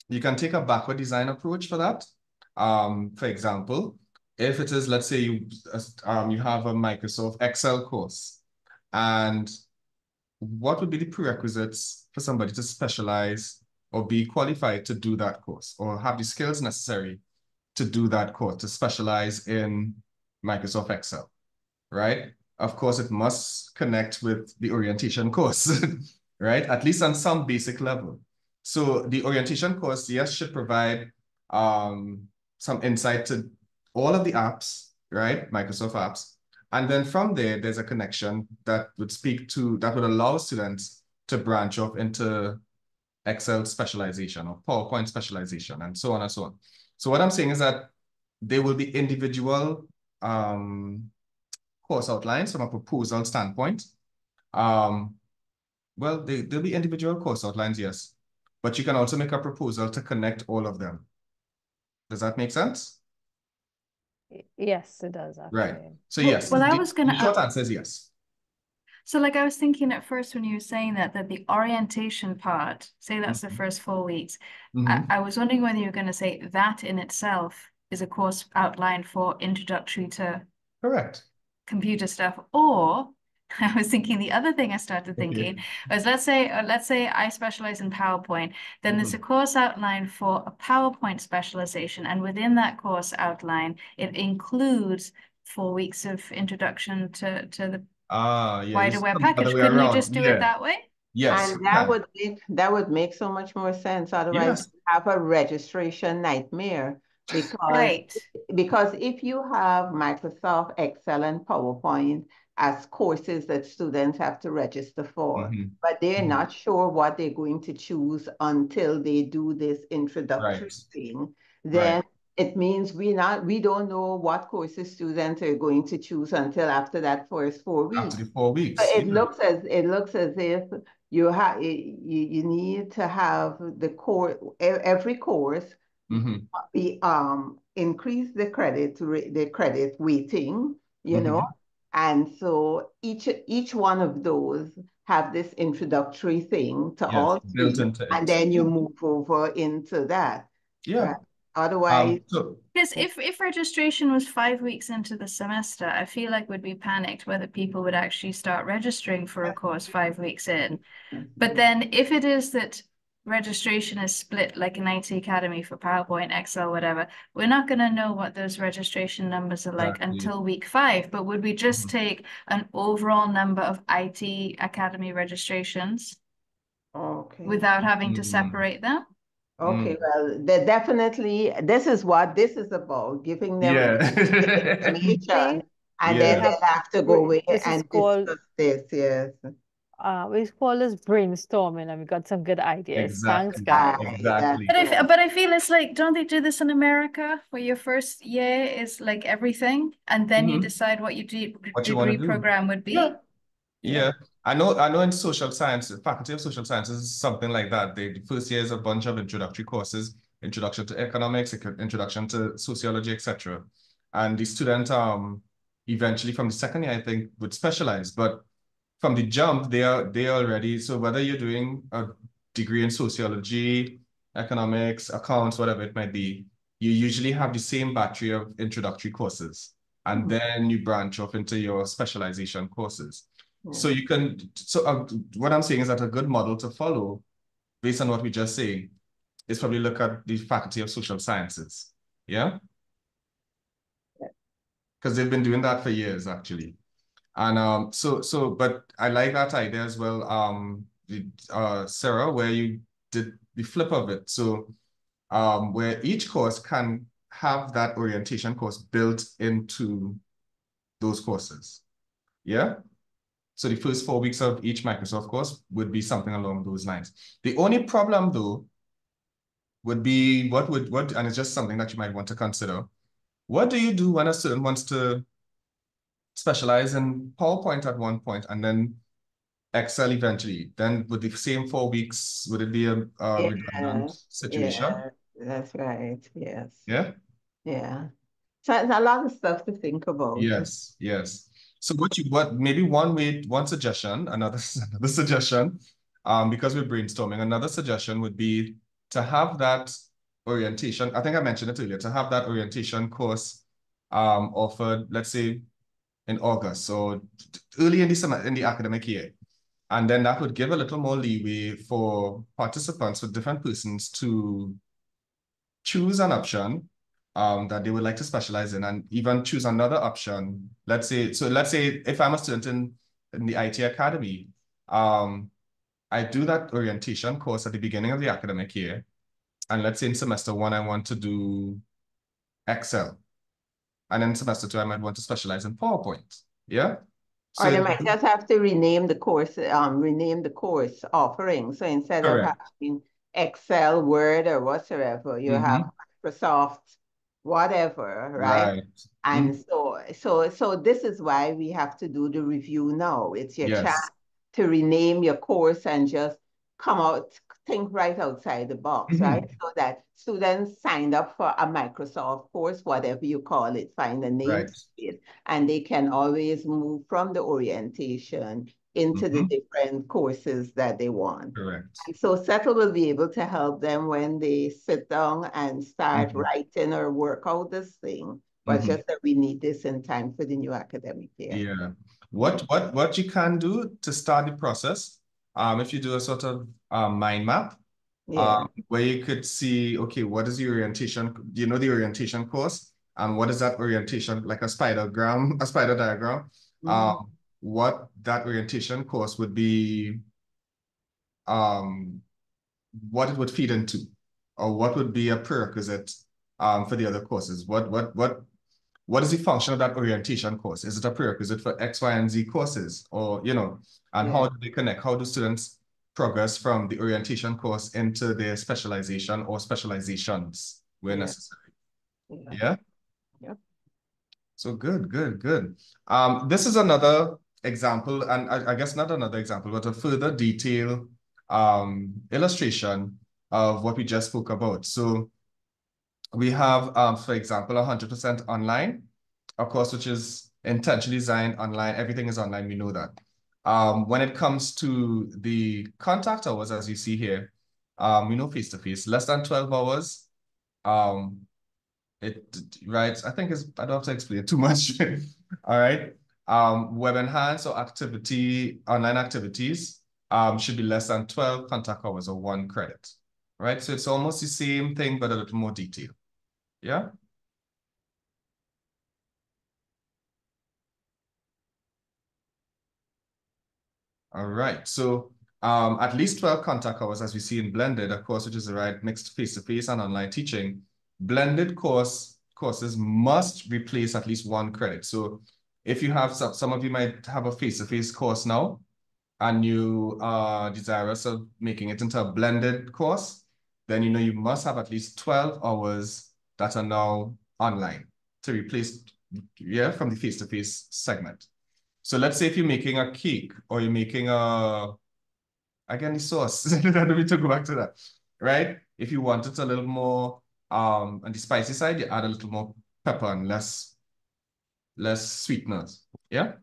You can take a backward design approach for that. For example, if it is, let's say you have a Microsoft Excel course, and what would be the prerequisites for somebody to specialize or be qualified to do that course or have the skills necessary to do that course, to specialize in Microsoft Excel, right? Of course, it must connect with the orientation course, right? At least on some basic level. So the orientation course, yes, should provide some insight to all of the apps, right? Microsoft apps. And then from there, there's a connection that would allow students to branch off into Excel specialization or PowerPoint specialization and so on and so on. So what I'm saying is that there will be individual course outlines from a proposal standpoint. Well, there'll be individual course outlines, yes. but you can also make a proposal to connect all of them. Does that make sense? Yes, it does actually. Right. So yes, well, I was gonna the short answer is yes. So like I was thinking at first when you were saying that the orientation part, say that's the first 4 weeks, I was wondering whether you were going to say that in itself is a course outline for introductory to correct computer stuff, or I was thinking the other thing I started thinking was let's say I specialize in PowerPoint, then there's a course outline for a PowerPoint specialization, and within that course outline it includes 4 weeks of introduction to the wider web package. Couldn't you just do it that way? Yes. And that would make so much more sense. Otherwise, you have a registration nightmare because if you have Microsoft Excel and PowerPoint as courses that students have to register for, but they're not sure what they're going to choose until they do this introductory thing, then it means we don't know what courses students are going to choose until after that first 4 weeks. After the 4 weeks. So it looks as if you need to have the course, every course be increase the credit weighting, you know, and so each one of those have this introductory thing to all built into it. and then you move over into that. Right? Otherwise, because if registration was 5 weeks into the semester, I feel like we'd be panicked whether people would actually start registering for a course 5 weeks in. But then if it is that registration is split like an IT Academy for PowerPoint, Excel, whatever, we're not going to know what those registration numbers are like until week 5. But would we just take an overall number of IT Academy registrations without having to separate them? Okay, well, definitely, this is what this is about, giving them information, and then they have to go away and discuss this, yes. We call this brainstorming, and we got some good ideas. Thanks, guys. Exactly. But I feel it's like, don't they do this in America, where your first year is like everything, and then you decide what your degree program would be? Yeah. I know in social science, Faculty of Social Sciences, something like that. The first year is a bunch of introductory courses, introduction to economics, introduction to sociology, etc. And the student eventually from the second year, I think, would specialize. But from the jump, they are already, so whether you're doing a degree in sociology, economics, accounts, whatever it might be, you usually have the same battery of introductory courses. And then you branch off into your specialization courses. So you can, what I'm saying is that a good model to follow, based on what we just say, is probably look at the Faculty of Social Sciences. Yeah? Because they've been doing that for years, actually. And but I like that idea as well, Sarah, where you did the flip of it. So where each course can have that orientation course built into those courses. Yeah? So the first 4 weeks of each Microsoft course would be something along those lines. The only problem, though, would be and it's just something that you might want to consider. What do you do when a student wants to specialize in PowerPoint at one point and then Excel eventually? Then with the same 4 weeks, would it be a redundant situation? Yeah, that's right. Yes. Yeah? Yeah. So it's a lot of stuff to think about. Yes, yes. So maybe one suggestion, another suggestion, because we're brainstorming, another suggestion would be to have that orientation. I think I mentioned it earlier, to have that orientation course offered, let's say, in August, so early in the academic year. And then that would give a little more leeway for participants, for different persons to choose an option that they would like to specialize in, and even choose another option. Let's say if I'm a student in the IT Academy, I do that orientation course at the beginning of the academic year. And let's say in semester 1, I want to do Excel. And then semester 2, I might want to specialize in PowerPoint. Yeah? Or they might just have to rename the course offering. So instead of having Excel, Word, or whatsoever, you have Microsoft, whatever, right? And so this is why we have to do the review now. It's your chance to rename your course and just come out think right outside the box, right? So that students signed up for a Microsoft course, whatever you call it, find a name to it, and they can always move from the orientation into the different courses that they want. Correct. And so Settle will be able to help them when they sit down and start writing or work out this thing. But just that we need this in time for the new academic year. Yeah. What you can do to start the process, if you do a sort of mind map, where you could see, okay, what is the orientation? Do you know the orientation course? And what is that orientation, like a spider diagram? What that orientation course would be, what it would feed into, or what would be a prerequisite for the other courses? What is the function of that orientation course? Is it a prerequisite for X, Y, and Z courses? Or, you know, and how do they connect? How do students progress from the orientation course into their specialization or specializations where necessary? Yeah? Yep. So good. This is another example, and I guess not another example, but a further detailed illustration of what we just spoke about. So we have, for example, 100% online, a course which is intentionally designed online. Everything is online, we know that. When it comes to the contact hours, as you see here, we know face-to-face, less than 12 hours. Right, I think I don't have to explain too much. All right. Web enhanced or online activities should be less than 12 contact hours or 1 credit. Right, so it's almost the same thing, but a little more detail. Yeah. All right, so at least 12 contact hours, as we see in blended, a course which is the right mixed face-to-face and online teaching. Blended courses must replace at least 1 credit. So if you have some of you might have a face-to-face course now, and you are desirous of making it into a blended course, then you know you must have at least 12 hours that are now online to replace, from the face-to-face segment. So let's say if you're making a cake or you're making again, the sauce, that we to go back to that, right? If you want it a little more on the spicy side, you add a little more pepper and less sweeteners, yeah?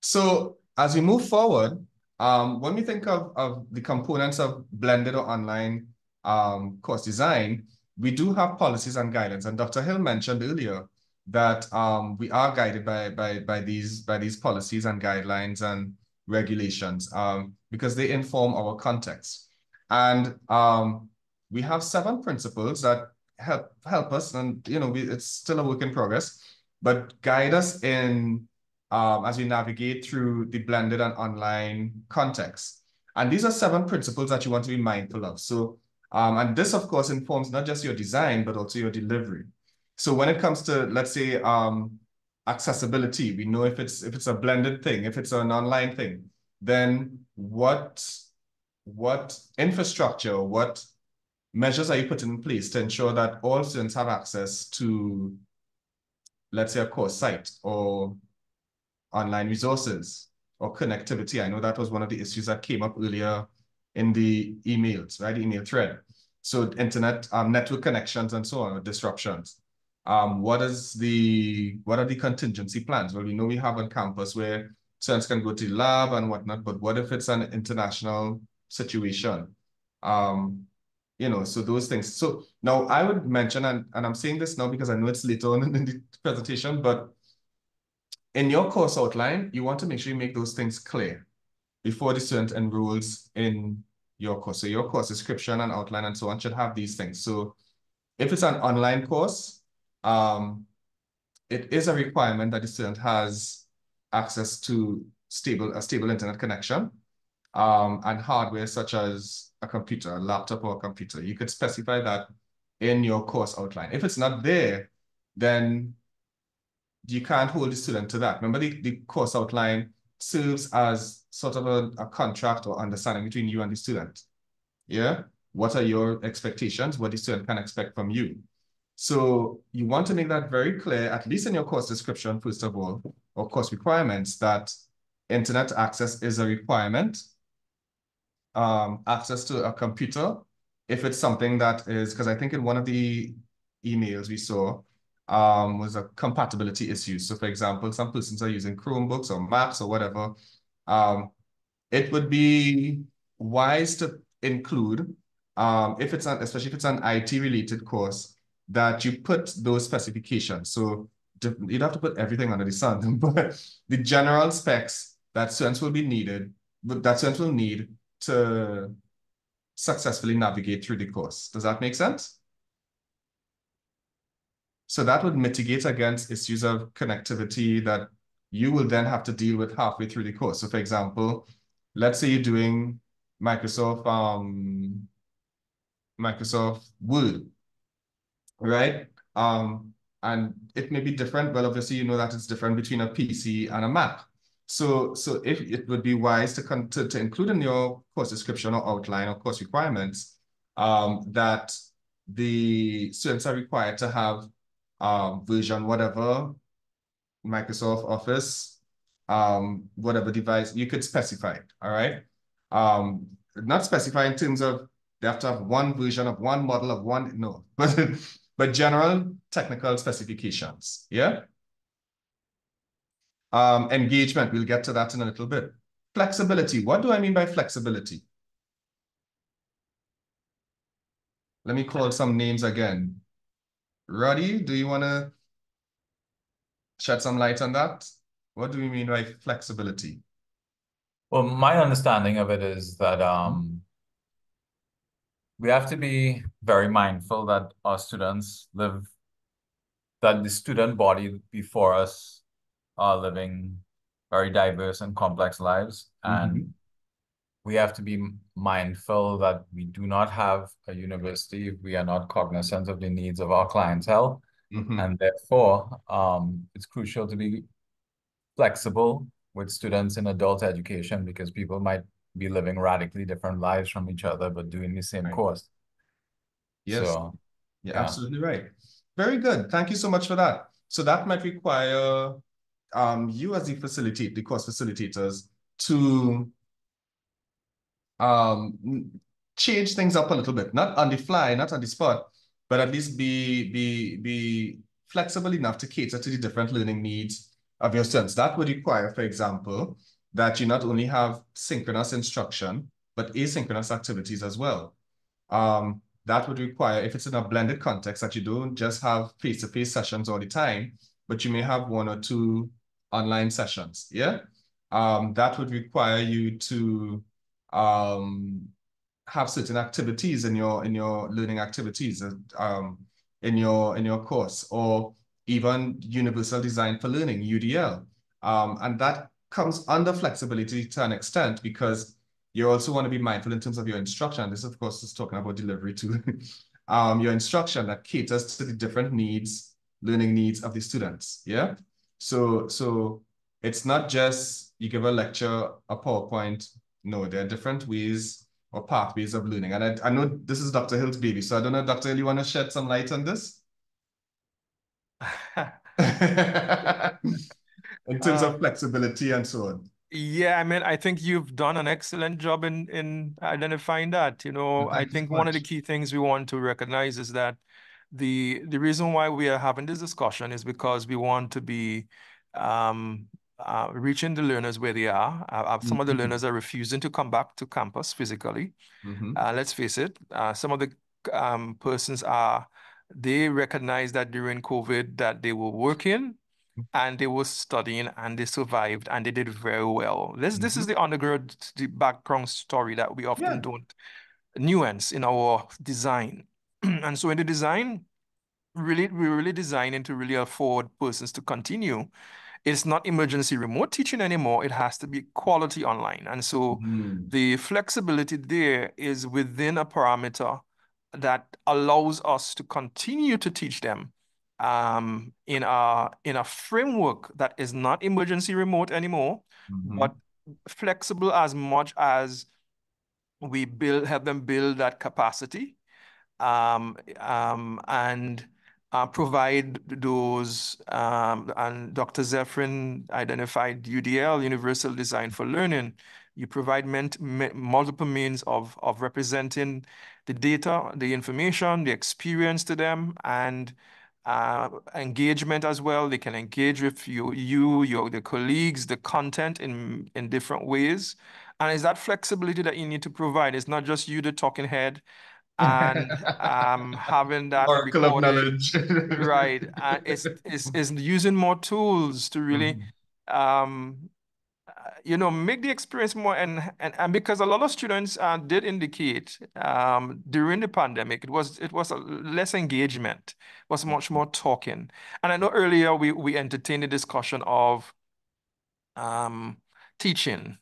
So as we move forward, when we think of the components of blended or online course design, we do have policies and guidelines. And Dr. Hill mentioned earlier that we are guided by these policies and guidelines and regulations because they inform our context. And we have 7 principles that help us, and it's still a work in progress, but guide us in as we navigate through the blended and online context. And these are 7 principles that you want to be mindful of. So, and this, of course, informs not just your design, but also your delivery. So when it comes to, let's say, accessibility, we know if it's a blended thing, if it's an online thing, then what infrastructure, what measures are you putting in place to ensure that all students have access to, let's say, a course site or online resources or connectivity? I know that was one of the issues that came up earlier in the emails, right? The email thread. So internet, network connections and so on, disruptions. What are the contingency plans? Well, we know we have on campus where students can go to the lab and whatnot, but what if it's an international situation? So those things. So now I would mention, and I'm saying this now because I know it's later on in the presentation, but in your course outline, you want to make sure you make those things clear before the student enrolls in your course. So your course description and outline and so on should have these things. So if it's an online course, it is a requirement that the student has access to a stable internet connection and hardware such as a computer, a laptop or a computer. You could specify that in your course outline. If it's not there, then you can't hold the student to that. Remember, the course outline serves as sort of a contract or understanding between you and the student. Yeah? What are your expectations? What the student can expect from you? So you want to make that very clear, at least in your course description, first of all, or course requirements, that internet access is a requirement access to a computer, if it's something that is, because I think in one of the emails we saw was a compatibility issue. So for example, some persons are using Chromebooks or Macs or whatever. It would be wise to include, especially if it's an IT related course, that you put those specifications. So you don't have to put everything under the sun, but the general specs that students will need to successfully navigate through the course. Does that make sense? So that would mitigate against issues of connectivity that you will then have to deal with halfway through the course. So for example, let's say you're doing Microsoft Word, right? And it may be different. Well, obviously, you know that it's different between a PC and a Mac. So if it would be wise to include in your course description or outline or course requirements that the students are required to have version whatever, Microsoft Office, whatever device, you could specify it, all right? Not specify in terms of they have to have one version of one model of one, no, but general technical specifications, yeah? Engagement, we'll get to that in a little bit. Flexibility, what do I mean by flexibility? Let me call some names again. Ruddy, do you want to shed some light on that? What do we mean by flexibility? Well, my understanding of it is that we have to be very mindful that our students that the student body before us are living very diverse and complex lives. And we have to be mindful that we do not have a university if we are not cognizant of the needs of our clientele. And therefore, it's crucial to be flexible with students in adult education because people might be living radically different lives from each other, but doing the same course. Yes, So, you're absolutely right. Very good. Thank you so much for that. So that might require you as the course facilitators to change things up a little bit, not on the fly, not on the spot, but at least be flexible enough to cater to the different learning needs of your students. That would require, for example, that you not only have synchronous instruction, but asynchronous activities as well. That would require, if it's in a blended context, that you don't just have face-to-face sessions all the time, but you may have 1 or 2 online sessions, yeah? That would require you to have certain activities in your learning activities in your course, or even Universal Design for Learning, UDL. And that comes under flexibility to an extent because you also want to be mindful in terms of your instruction. This, of course, is talking about delivery too. Your instruction that caters to the different learning needs of the students, yeah? So it's not just you give a lecture, a PowerPoint. No, there are different ways or pathways of learning. And I know this is Dr. Hill's baby, so I don't know, Dr. Hill, you want to shed some light on this? In terms of flexibility and so on. Yeah, I mean, I think you've done an excellent job in identifying that. You know, I think one of the key things we want to recognize is that the reason why we are having this discussion is because we want to be reaching the learners where they are. Some of the learners are refusing to come back to campus physically. Let's face it, some of the persons they recognize that during COVID that they were working and they were studying and they survived and they did very well. This is the undergird, the background story that we often don't nuance in our design. And so in the design, we're really designing to really afford persons to continue. It's not emergency remote teaching anymore. It has to be quality online. And so the flexibility there is within a parameter that allows us to continue to teach them in a framework that is not emergency remote anymore, but flexible as much as we help them build that capacity and provide those, and Dr. Zephyrin identified UDL, Universal Design for Learning, You provide multiple means of representing the data, the information, the experience to them, and engagement as well. They can engage with the colleagues, the content in different ways. And it's that flexibility that you need to provide. It's not just you, the talking head, and having that Oracle of recorded. knowledge. Right. It's using more tools to really make the experience more, and because a lot of students did indicate during the pandemic it was less engagement, was much more talking. And I know earlier we entertained the discussion of teaching.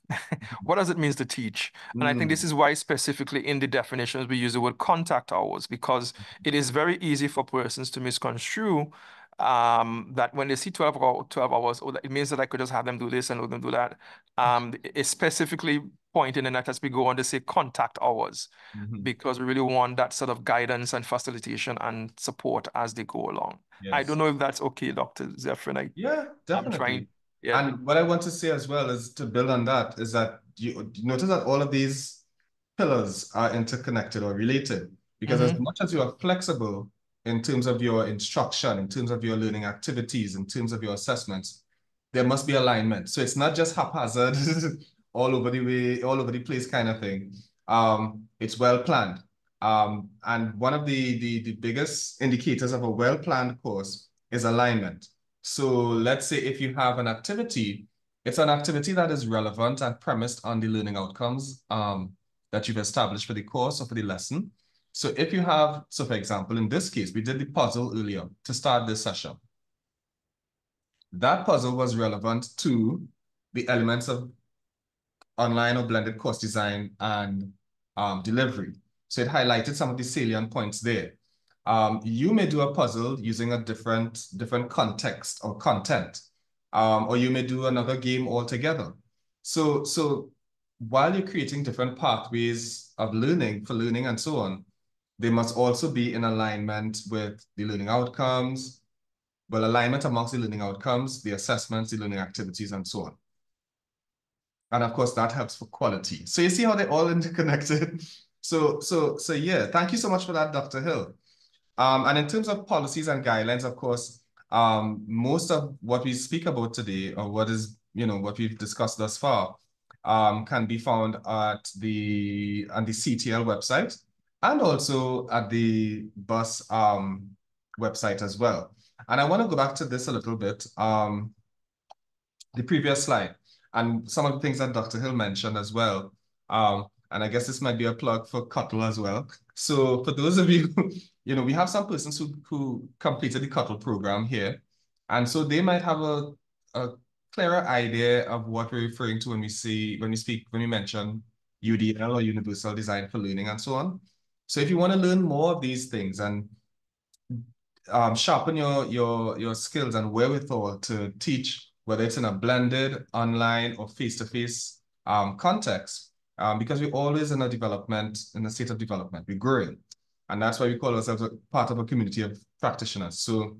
What does it mean to teach? And I think this is why specifically in the definitions we use the word contact hours, because it is very easy for persons to misconstrue that when they see 12 hours, it means that I could just have them do this and let them do that. It's specifically pointing in that as we go on to say contact hours, because we really want that sort of guidance and facilitation and support as they go along. Yes. I don't know if that's okay, Dr. Zephyr. Yeah, definitely. And what I want to say as well is to build on that is that you notice that all of these pillars are interconnected or related, because as much as you are flexible in terms of your instruction, in terms of your learning activities, in terms of your assessments, there must be alignment. So it's not just haphazard, all over the place kind of thing. It's well planned. And one of the biggest indicators of a well-planned course is alignment. So let's say if you have an activity, it's an activity that is relevant and premised on the learning outcomes that you've established for the course or for the lesson. So if you have, so for example, in this case, we did the puzzle earlier to start this session. That puzzle was relevant to the elements of online or blended course design and delivery. So it highlighted some of the salient points there. You may do a puzzle using a different context or content, or you may do another game altogether. So while you're creating different pathways of learning for learning and so on, they must also be in alignment with the learning outcomes, well, alignment amongst the learning outcomes, the assessments, the learning activities, and so on. And of course, that helps for quality. So you see how they're all interconnected. So yeah, thank you so much for that, Dr. Hill. And in terms of policies and guidelines, of course, most of what we speak about today, or what we've discussed thus far, can be found at the CTL website and also at the BUS website as well. And I want to go back to this a little bit, the previous slide, and some of the things that Dr. Hill mentioned as well. And I guess this might be a plug for Cuttle as well. So for those of you, we have some persons who completed the Cuttle program here. And so they might have a clearer idea of what we're referring to when we mention UDL or Universal Design for Learning and so on. So if you want to learn more of these things and sharpen your skills and wherewithal to teach, whether it's in a blended, online, or face-to-face context, because we're always in a state of development. We're growing. And that's why we call ourselves a part of a community of practitioners. So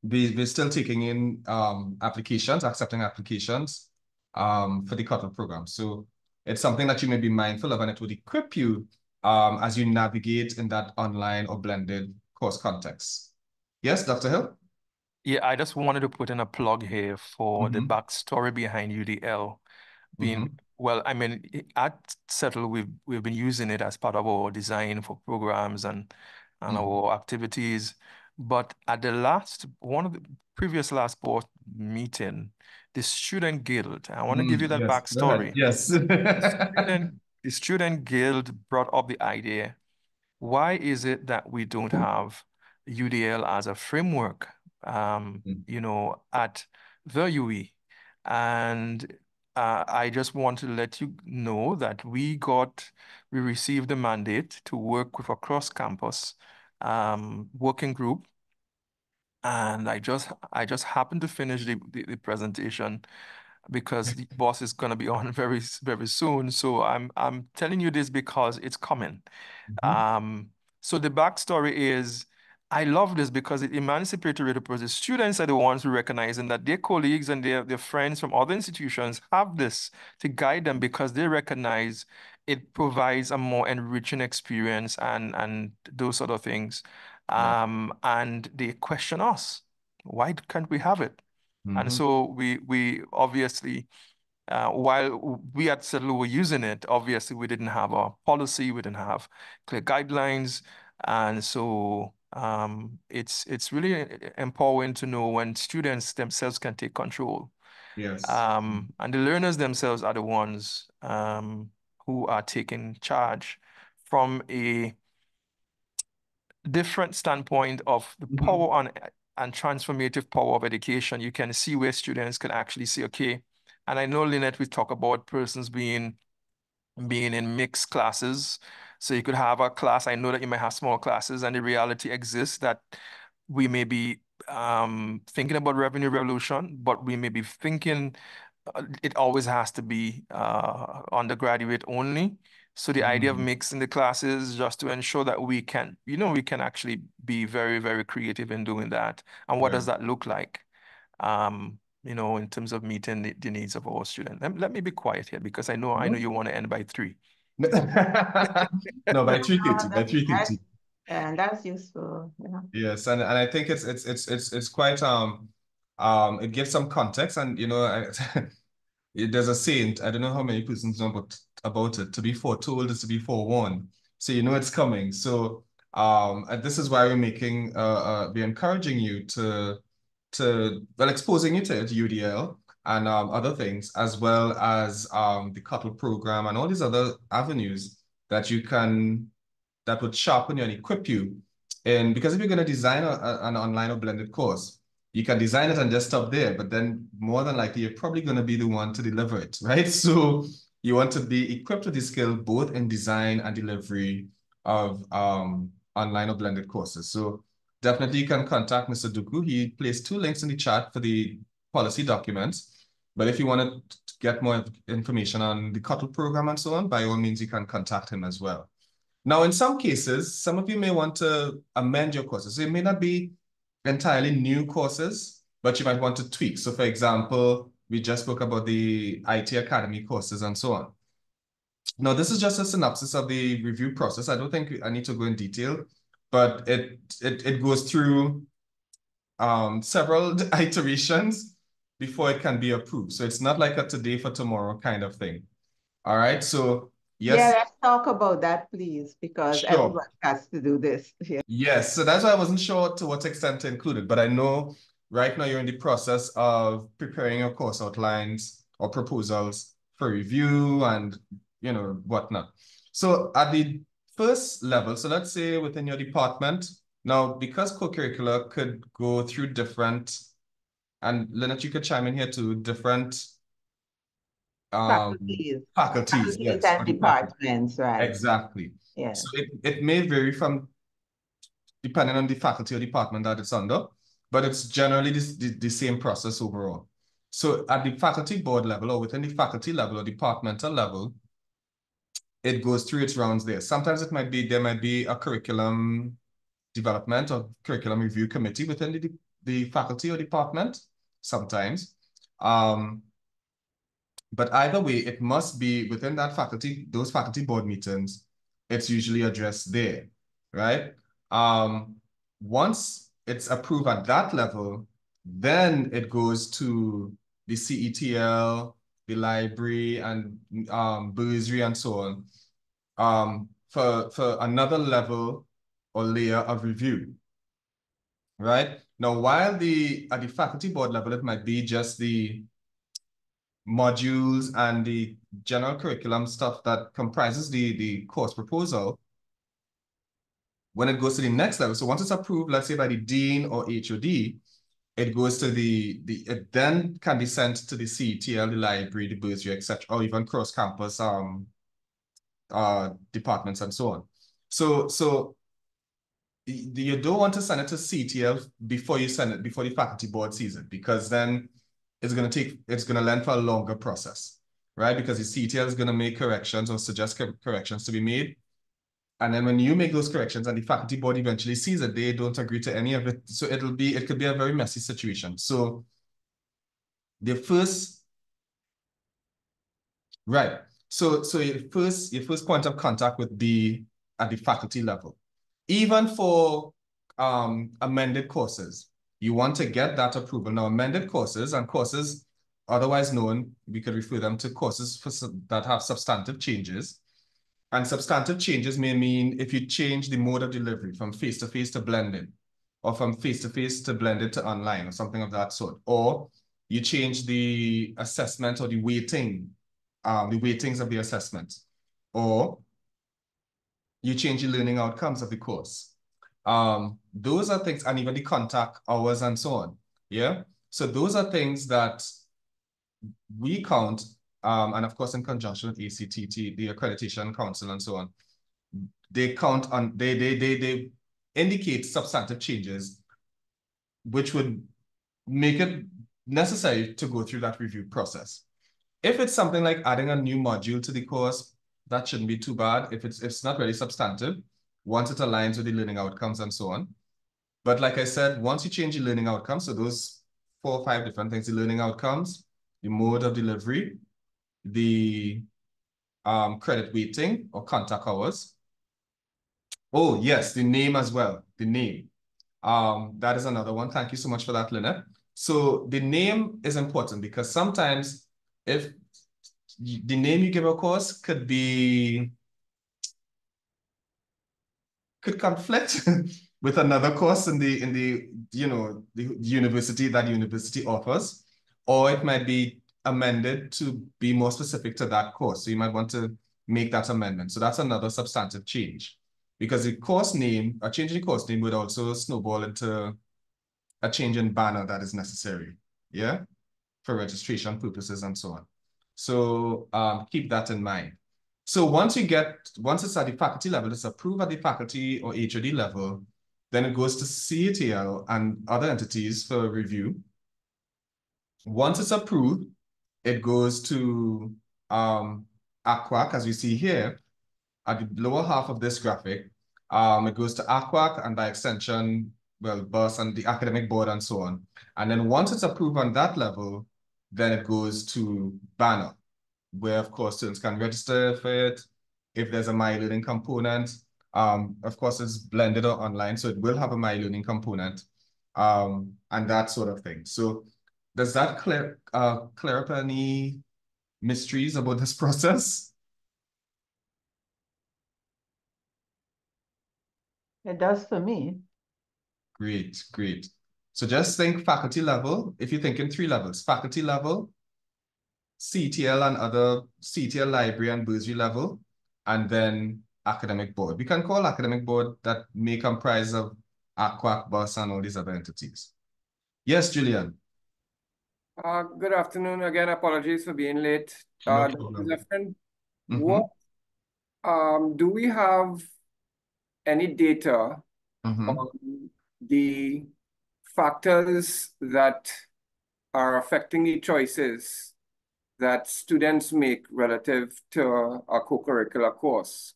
we're still taking in accepting applications for the Cuttle program. So it's something that you may be mindful of, and it would equip you as you navigate in that online or blended course context. Yes, Dr. Hill? Yeah, I just wanted to put in a plug here for the backstory behind UDL being, well, I mean, at Settle, we've been using it as part of our design for programs and our activities. But at one of the previous last board meeting, the student guild, I want to give you that backstory. Yes. The student guild brought up the idea, why is it that we don't have UDL as a framework, at the UE? And I just want to let you know that we received the mandate to work with a cross-campus working group. And I just happened to finish the presentation because the boss is going to be on very, very soon. So I'm telling you this because it's coming. So the backstory is I love this because it emancipatory approach. The students are the ones who recognize that their colleagues and their friends from other institutions have this to guide them because they recognize it provides a more enriching experience and those sort of things. And they question us, why can't we have it? And so we obviously while we at Settle were using it, obviously we didn't have a policy, we didn't have clear guidelines. And so it's really empowering to know when students themselves can take control. Yes. And the learners themselves are the ones who are taking charge from a different standpoint of the power and transformative power of education. You can see where students can actually see, okay, and I know, Lynette, we talk about persons being in mixed classes. So you could have a class, I know that you might have small classes, and the reality exists that we may be thinking about revenue revolution, but we may be thinking it always has to be undergraduate only. So the idea of mixing the classes just to ensure that we can, we can actually be very, very creative in doing that. And what does that look like? In terms of meeting the needs of our students. Let me be quiet here because I know you want to end by 3. No, by 3:30. By 3:30. And that's useful. Yeah. Yes, and I think it's quite it gives some context, and there's a saying, I don't know how many persons know about it. To be foretold is to be forewarned. So it's coming. So and this is why we're making we're encouraging you to exposing you to UDL and other things, as well as the CUTTLE program and all these other avenues that would sharpen you and equip you. And because if you're going to design an online or blended course, you can design it and just stop there, but then more than likely, you're probably going to be the one to deliver it, right? So you want to be equipped with the skill both in design and delivery of online or blended courses. So definitely you can contact Mr. Duku. He placed 2 links in the chat for the policy documents. But if you want to get more information on the CUTTLE program and so on, by all means, you can contact him as well. Now, in some cases, some of you may want to amend your courses. So it may not be entirely new courses, but you might want to tweak. So for example, we just spoke about the IT Academy courses and so on. Now, this is just a synopsis of the review process. I don't think I need to go in detail, but it goes through several iterations before it can be approved. So it's not like a today for tomorrow kind of thing. All right, so yes. Yeah, let's talk about that, please, because everyone has to do this. Yeah. Yes, so that's why I wasn't sure to what extent to include it, but I know right now you're in the process of preparing your course outlines or proposals for review and whatnot. So at the first level, so let's say within your department, now because co-curricular could go through different, and Lynette, you could chime in here too, different faculties, yes, and departments, right? Exactly. Yeah. So it may vary from depending on the faculty or department that it's under, but it's generally the same process overall. So at the faculty board level or within the faculty level or departmental level, it goes through its rounds there. Sometimes there might be a curriculum development or curriculum review committee within the faculty or department, sometimes. But either way, it must be within those faculty board meetings, it's usually addressed there, right? Once it's approved at that level, then it goes to the CETL, the library, and bursary, and so on, for another level or layer of review, right? Now, while at the faculty board level, it might be just the modules and the general curriculum stuff that comprises the course proposal. When it goes to the next level, so once it's approved, let's say by the dean or HOD, it goes to it then can be sent to the CETL, the library, the bursary, etc., or even cross-campus departments and so on. So you don't want to send it to CETL before you send it, before the faculty board sees it, because then it's going to lend for a longer process, right? Because the CETL is going to make corrections or suggest corrections to be made. And then when you make those corrections and the faculty board eventually sees it, they don't agree to any of it. So it could be a very messy situation. So the first, right. So your first point of contact would be at the faculty level. Even for amended courses, you want to get that approval. Now, amended courses and courses otherwise known, we could refer them to courses that have substantive changes. And substantive changes may mean if you change the mode of delivery from face-to-face to blended, or from face-to-face to blended to online, or something of that sort, or you change the assessment or the weightings of the assessment, or you change the learning outcomes of the course. Those are things, and even the contact hours and so on. Yeah. So those are things that we count, and of course in conjunction with ACTT, the Accreditation Council and so on, they count on, they indicate substantive changes, which would make it necessary to go through that review process. If it's something like adding a new module to the course, that shouldn't be too bad. If it's not really substantive, once it aligns with the learning outcomes and so on. But like I said, once you change the learning outcomes, so those 4 or 5 different things, the learning outcomes, the mode of delivery, the credit weighting or contact hours. Oh, yes, the name as well, the name. That is another one. Thank you so much for that, Lynette. So the name is important because sometimes if the name you give a course could conflict with another course in the university that university offers, or it might be amended to be more specific to that course. So you might want to make that amendment. So that's another substantive change, because the course name, a change in the course name would also snowball into a change in banner that is necessary, yeah, for registration purposes and so on. So keep that in mind. So once it's at the faculty level, it's approved at the faculty or HOD level, then it goes to CATL and other entities for review. Once it's approved, it goes to ACWAC, as we see here, at the lower half of this graphic. It goes to ACWAC and by extension, well, BUS and the academic board and so on. And then once it's approved on that level, then it goes to banner, where of course students can register for it. If there's a My Learning component, of course it's blended or online, so it will have a My Learning component, and that sort of thing. So does that clear up any mysteries about this process? It does for me. Great, great. So just think faculty level. If you think in 3 levels, faculty level, CTL and other CTL library and bursary level, and then academic board. We can call academic board that may comprise of ACWAC, BUS, and all these other entities. Yes, Julian. Good afternoon. Again, apologies for being late. No problem. What do we have any data on the factors that are affecting the choices that students make relative to a co-curricular course?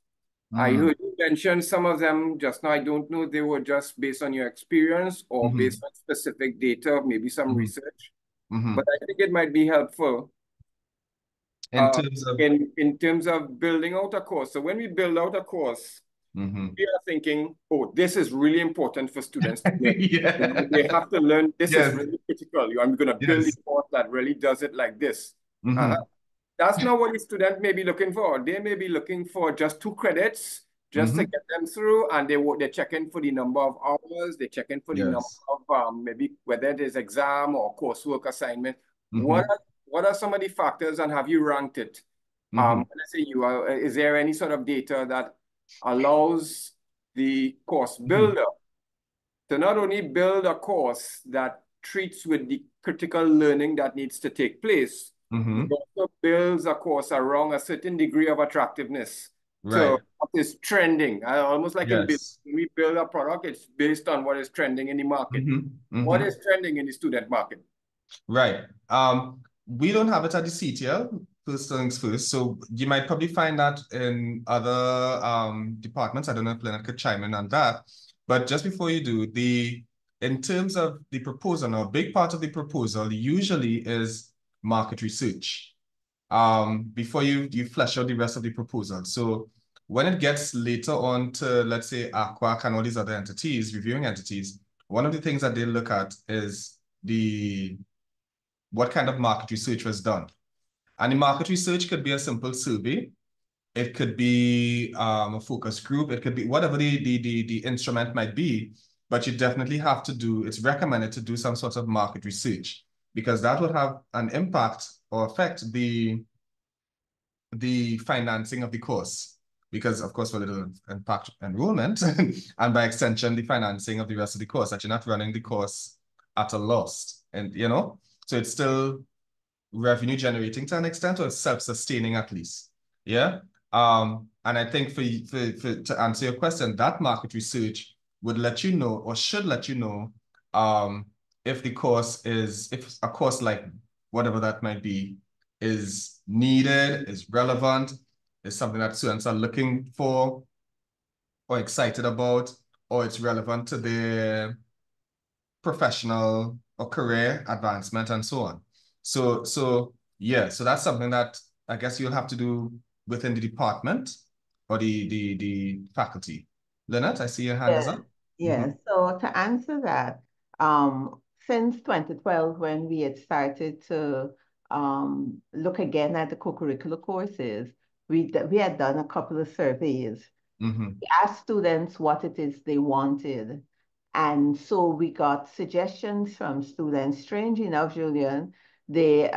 I heard you mention some of them just now. I don't know if they were just based on your experience or based on specific data, maybe some research. But I think it might be helpful in terms of building out a course. So when we build out a course, we are thinking, oh, this is really important for students to learn. They have to learn. This is really critical. I'm going to build a course that really does it like this. That's not what the student may be looking for. They may be looking for just 2 credits just to get them through, and they check in for the number of hours, they check in for the number of maybe whether it is exam or coursework assignment. What are some of the factors, and have you ranked it? When I say you, is there any sort of data that allows the course builder to not only build a course that treats with the critical learning that needs to take place, it also builds a course around a certain degree of attractiveness to what is trending. Almost like in business, when we build a product, it's based on what is trending in the market. What is trending in the student market? Right. We don't have it at the CTL first things first. So you might probably find that in other departments. I don't know if Leonard could chime in on that. But just before you do, in terms of the proposal, now, a big part of the proposal usually is market research before you flesh out the rest of the proposal. So when it gets later on to, let's say, ACWAC and all these other entities, reviewing entities, one of the things that they look at is what kind of market research was done. And the market research could be a simple survey. It could be a focus group. It could be whatever the instrument might be, but you definitely have to do, it's recommended to do some sort of market research because that would have an impact or affect the financing of the course. Because of course, it'll impact enrollment and by extension, the financing of the rest of the course, that you're not running the course at a loss. And, so it's still revenue generating to an extent, or self-sustaining at least. Yeah. And I think to answer your question, that market research would let you know, or should let you know, if a course like whatever that might be is needed, is relevant, is something that students are looking for or excited about, or it's relevant to their professional or career advancement and so on. So that's something that I guess you'll have to do within the department or the faculty. Lynette, I see your hand is up. Yeah. So to answer that, since 2012, when we had started to look again at the co-curricular courses, we had done a couple of surveys. We asked students what it is they wanted. And so we got suggestions from students. Strange enough, Julian, the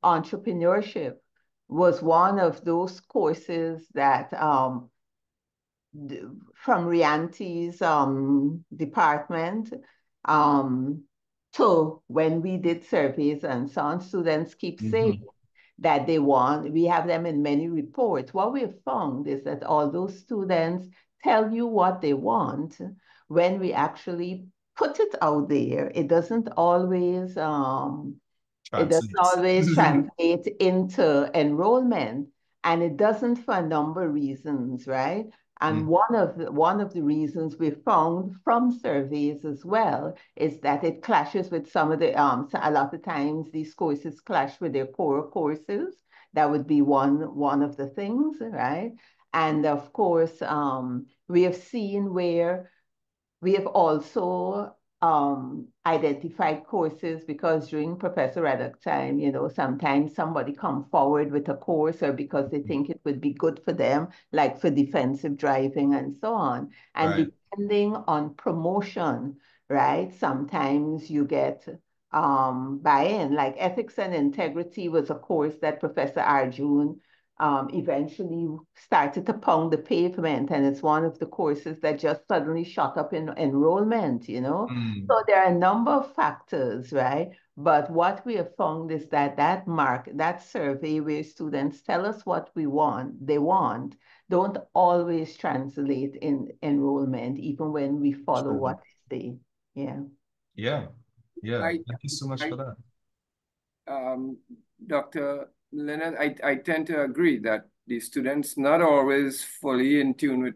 entrepreneurship was one of those courses that from Rianti's department to when we did surveys and so on, students keep saying that we have them in many reports. What we have found is that although students tell you what they want, when we actually put it out there, it doesn't always translate into enrollment, and it doesn't for a number of reasons, right? And one of the reasons we found from surveys as well is that it clashes with some of the a lot of times these courses clash with their core courses. That would be one of the things, right? And of course, we have seen where we have also identified courses, because during Professor Reddock's time, sometimes somebody come forward with a course or because they think it would be good for them, like for defensive driving and so on. And depending on promotion, right, sometimes you get buy-in, like ethics and integrity was a course that Professor Arjun eventually started to pound the pavement, and it's one of the courses that just suddenly shot up in enrollment, So there are a number of factors, right? But what we have found is that survey where students tell us what they want, don't always translate in enrollment, even when we follow what they say. Yeah. Yeah. Thank you so much for that. Dr. Leonard, I tend to agree that the students not always fully in tune with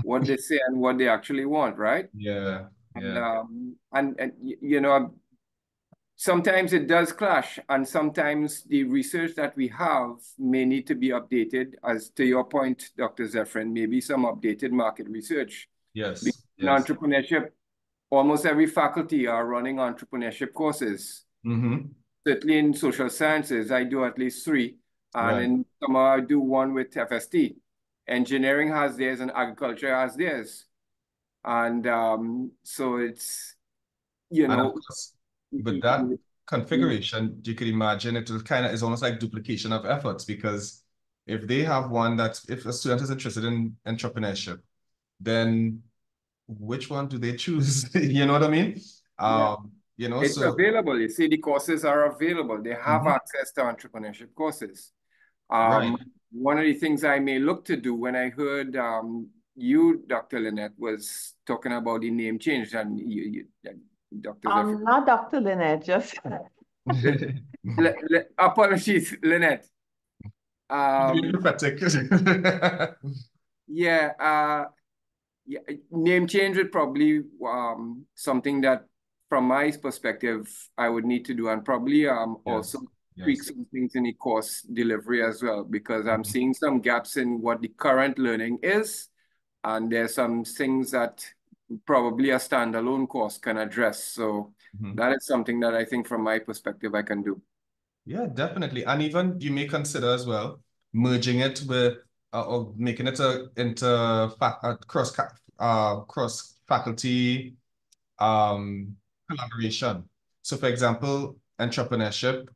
what they say and what they actually want, right? Yeah. And sometimes it does clash, and sometimes the research that we have may need to be updated. As to your point, Dr. Zephyrin, maybe some updated market research. Yes. In entrepreneurship, almost every faculty are running entrepreneurship courses. Certainly in social sciences, I do at least 3. And in summer, I do one with FST. Engineering has theirs and agriculture has theirs. And so it's, But that configuration, you can imagine it is almost like duplication of efforts, because if they have one if a student is interested in entrepreneurship, then which one do they choose? You know what I mean? It's available. You see, the courses are available. They have access to entrepreneurship courses. One of the things I may look to do when I heard you, Dr. Lynette, was talking about the name change, and Dr. Zephyr. Not Dr. Lynette, just... Apologies, Lynette. Prophetic. Yeah, name change would probably something that, from my perspective, I would need to do, and probably also tweak some things in the course delivery as well, because I'm seeing some gaps in what the current learning is, and there's some things that probably a standalone course can address. So that is something that I think, from my perspective, I can do. Yeah, definitely. And even you may consider as well merging it with or making it into cross faculty collaboration. So for example, entrepreneurship,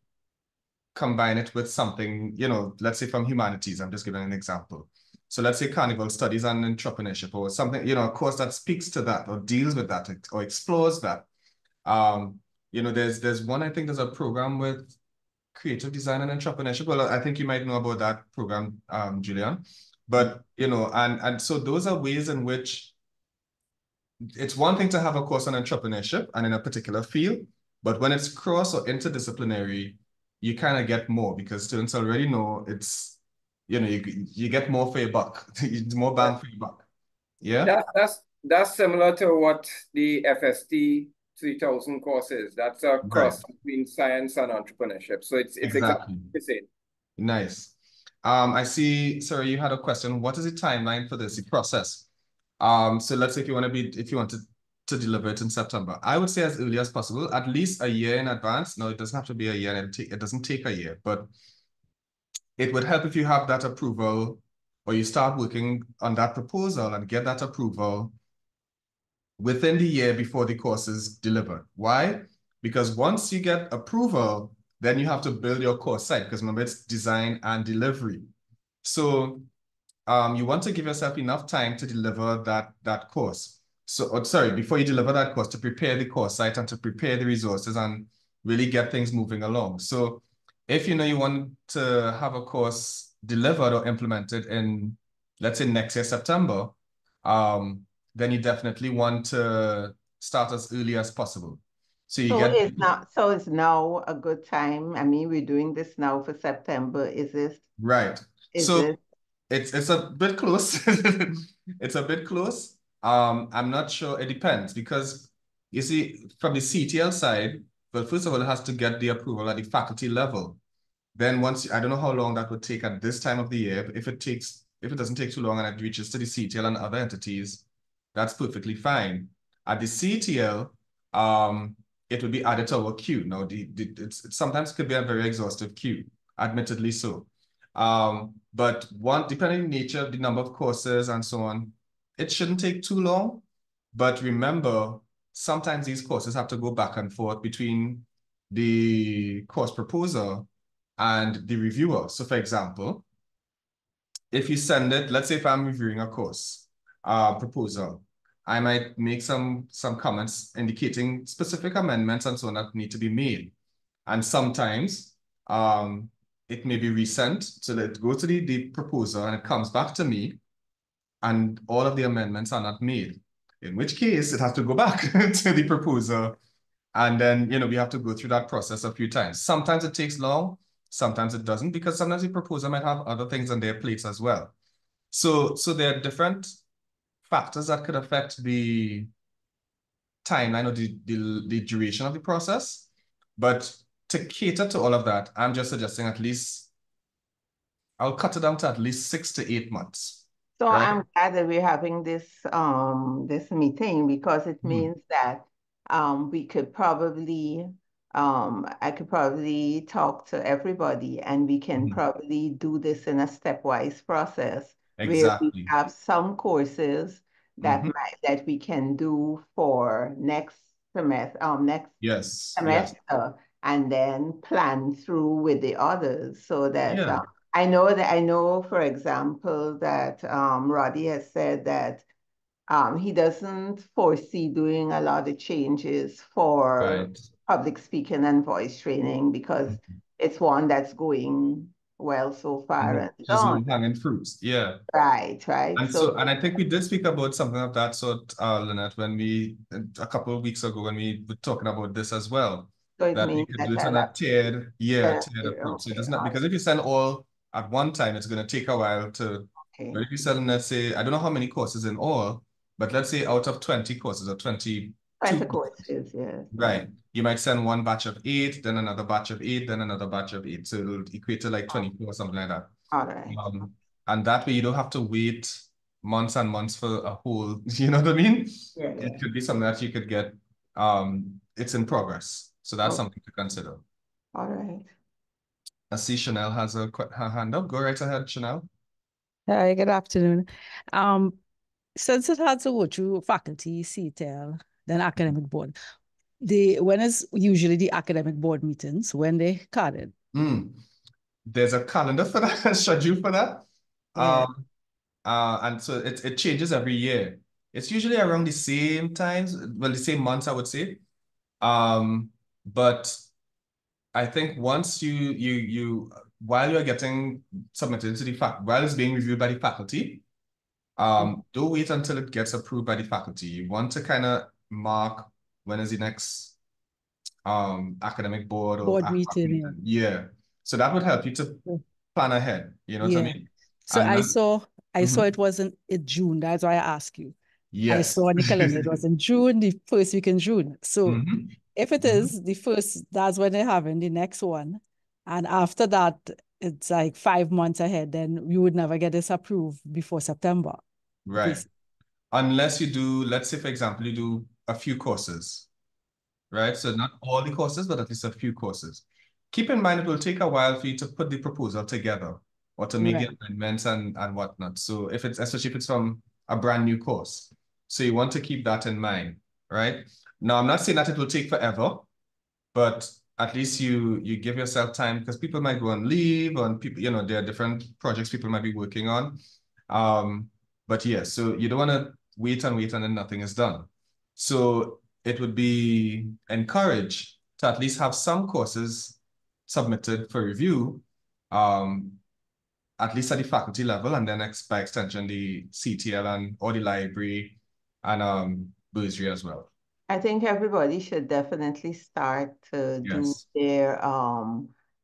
combine it with something, let's say from humanities. I'm just giving an example. So let's say carnival studies and entrepreneurship or something, a course that speaks to that or deals with that or explores that. There's one, I think there's a program with creative design and entrepreneurship. Well, I think you might know about that program, Julian. But, and so those are ways in which it's one thing to have a course on entrepreneurship and in a particular field, but when it's cross or interdisciplinary, you kind of get more because students already know it's, you get more for your buck, more bang for your buck. Yeah. That's similar to what the FST 3000 course is. That's a cross between science and entrepreneurship. So it's exactly the same. Nice. I see, sorry, you had a question. What is the timeline for this, the process? So let's say if you want to deliver it in September, I would say as early as possible, at least a year in advance. No, it doesn't have to be a year, and it doesn't take a year, but it would help if you have that approval or you start working on that proposal and get that approval within the year before the course is delivered. Why? Because once you get approval, then you have to build your course site, because remember, it's design and delivery. So you want to give yourself enough time to deliver that course. So, before you deliver that course, to prepare the course site and to prepare the resources and really get things moving along. So if you want to have a course delivered or implemented in, let's say, next year, September, then you definitely want to start as early as possible. So it's now a good time. I mean, we're doing this now for September. Is this right? It's a bit close. It's a bit close. I'm not sure. It depends, because you see, from the CTL side, well, first of all, it has to get the approval at the faculty level. Then I don't know how long that would take at this time of the year. If it doesn't take too long and it reaches to the CTL and other entities, that's perfectly fine. At the CTL, it would be added to our queue. Now, it sometimes could be a very exhaustive queue, admittedly so. But depending on the nature of the number of courses and so on, it shouldn't take too long. But remember, sometimes these courses have to go back and forth between the course proposer and the reviewer. So for example, if you send it, let's say if I'm reviewing a course proposal, I might make some comments indicating specific amendments and so on that need to be made. And sometimes it may be resent, so that it goes to the proposer and it comes back to me and all of the amendments are not made, in which case it has to go back to the proposer. And then, we have to go through that process a few times. Sometimes it takes long, sometimes it doesn't, because sometimes the proposer might have other things on their plates as well. So there are different factors that could affect the timeline or the duration of the process. But to cater to all of that, I'm just suggesting I'll cut it down to at least 6 to 8 months. So right? I'm glad that we're having this meeting, because it means that we could probably I could probably talk to everybody, and we can probably do this in a stepwise process. Exactly. Where we have some courses that that we can do for next semester, semester, and then plan through with the others, so that I know, for example, that Roddy has said that he doesn't foresee doing a lot of changes for public speaking and voice training, because it's one that's going well so far. And just hanging fruits. Yeah. Right. And I think we did speak about something of that sort, Lynette, a couple of weeks ago when we were talking about this as well. So that we could do it on a tiered approach. So it does not, because if you send all at one time, it's going to take a while to, but if you sell, let's say, I don't know how many courses in all, but let's say out of 20 courses or 22 courses, yes. Right. You might send one batch of 8, then another batch of 8, then another batch of 8. So it'll equate to like 24 or something like that. All right. And that way you don't have to wait months and months for a whole, you know what I mean? Yeah. It could be something that you could get, it's in progress. So that's something to consider. All right. I see Chanel has her hand up. Go right ahead, Chanel. Hi, good afternoon. Since it had to go through faculty, CTEL, then academic board, when is usually the academic board meetings, when they carded? There's a calendar for that, a schedule for that. Yeah. And so it changes every year. It's usually around the same times, well, the same months, I would say. But I think once while you're getting submitted to the while it's being reviewed by the faculty, don't wait until it gets approved by the faculty. You want to kind of mark when is the next academic board meeting. Yeah. So that would help you to plan ahead. You know what I mean? So I saw it wasn't in June. That's why I asked you. Yes. I saw on the calendar it was in June, the first week in June. So if it is the first, that's when they're having the next one. And after that, it's like 5 months ahead, then you would never get this approved before September. Right. Unless you do, let's say, for example, you do a few courses, right? So not all the courses, but at least a few courses. Keep in mind, it will take a while for you to put the proposal together or to make the amendments and whatnot. So especially if it's from a brand new course. So you want to keep that in mind, right? Now, I'm not saying that it will take forever, but at least you give yourself time because people might go on leave and people, there are different projects people might be working on. But yeah, so you don't want to wait and then nothing is done. So it would be encouraged to at least have some courses submitted for review, at least at the faculty level, and then by extension, the CTL or the library and bursary as well. I think everybody should definitely start to do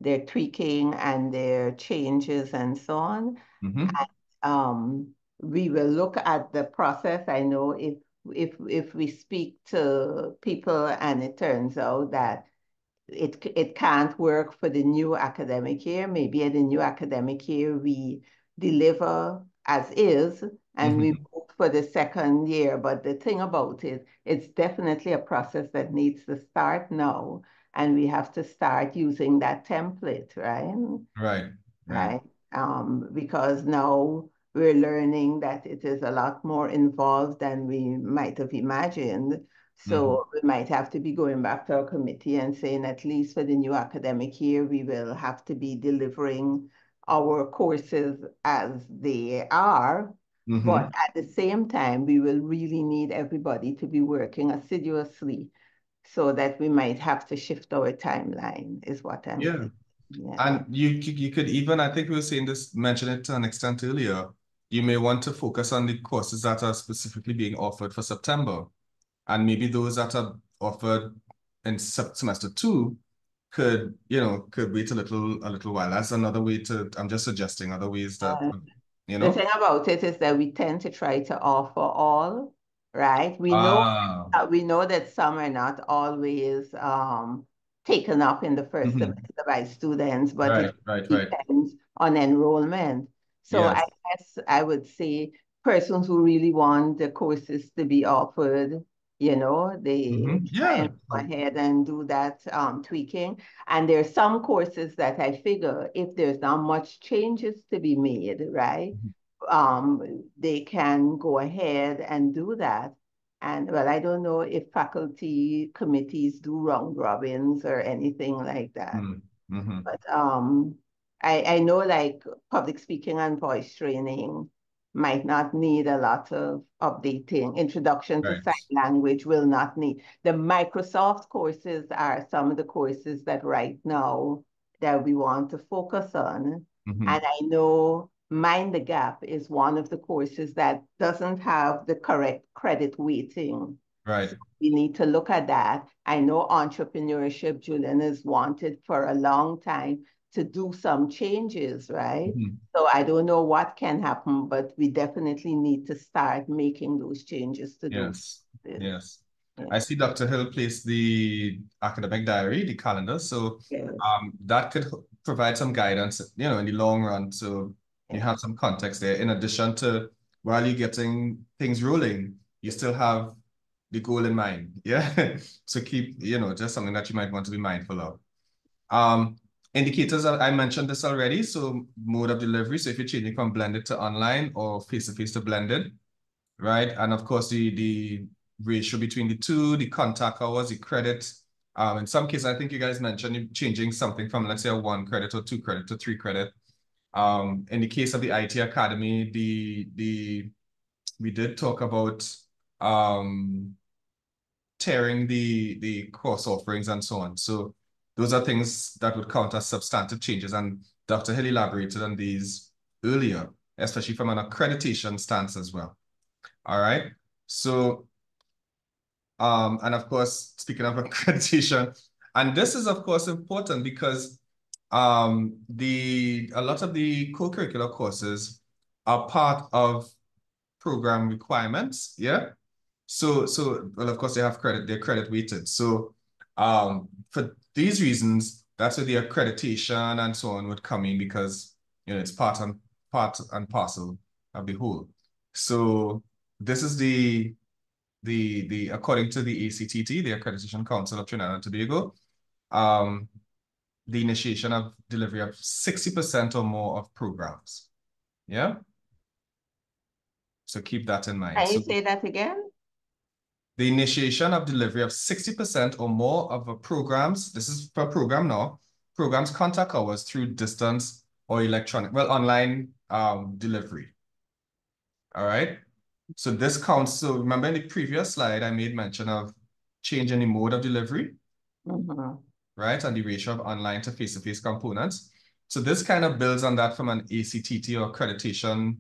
their tweaking and their changes and so on. And, we will look at the process. I know if we speak to people and it turns out that it can't work for the new academic year, maybe in the new academic year we deliver as is and we move for the second year. But the thing about it, it's definitely a process that needs to start now, and we have to start using that template, right? Right. Because now we're learning that it is a lot more involved than we might have imagined. So we might have to be going back to our committee and saying, at least for the new academic year, we will have to be delivering our courses as they are. But at the same time, we will really need everybody to be working assiduously so that we might have to shift our timeline, is what I'm saying. Yeah. And you could even, I think we were saying this, mention it to an extent earlier, you may want to focus on the courses that are specifically being offered for September. And maybe those that are offered in semester 2 could wait a little while. That's another way I'm just suggesting other ways that, The thing about it is that we tend to try to offer all, right? We know that some are not always taken up in the first semester by students, but it depends on enrollment. So I guess I would say persons who really want the courses to be offered, they try and go ahead and do that tweaking. And there's some courses that I figure if there's not much changes to be made, right? They can go ahead and do that. And well, I don't know if faculty committees do round robins or anything like that. But I know like public speaking and voice training might not need a lot of updating. Introduction to sign language will not need. The Microsoft courses are some of the courses that right now that we want to focus on. And I know Mind the Gap is one of the courses that doesn't have the correct credit weighting. Right. So we need to look at that. I know entrepreneurship, Julian, has wanted for a long time to do some changes, right? So I don't know what can happen, but we definitely need to start making those changes to do this. Yes. I see Dr. Hill placed the academic diary, the calendar. So that could provide some guidance, in the long run. So you have some context there. In addition to, while you're getting things rolling, you still have the goal in mind. Yeah. So keep, just something that you might want to be mindful of. Indicators, I mentioned this already. So mode of delivery. So if you're changing from blended to online or face-to-face to blended, right? And of course, the ratio between the two, the contact hours, the credit. In some cases, I think you guys mentioned changing something from, let's say, a 1 credit or 2 credit to 3 credit. In the case of the IT Academy, we did talk about tearing the course offerings and so on. So those are things that would count as substantive changes. And Dr. Hill elaborated on these earlier, especially from an accreditation stance as well. All right. So, and of course, speaking of accreditation, and this is of course important because a lot of the co-curricular courses are part of program requirements. Yeah. So well, of course they have credit, they're credit weighted. So for these reasons, that's where the accreditation and so on would come in because it's part and parcel of the whole. So this is the according to the ACTT, the Accreditation Council of Trinidad and Tobago, the initiation of delivery of 60% or more of programs. Yeah. So keep that in mind. Can you say that again? The initiation of delivery of 60% or more of programs, this is for program now, programs contact hours through distance or online delivery. All right. So this counts. So remember in the previous slide, I made mention of changing the mode of delivery, right? And the ratio of online to face-to-face components. So this kind of builds on that from an ACTT or accreditation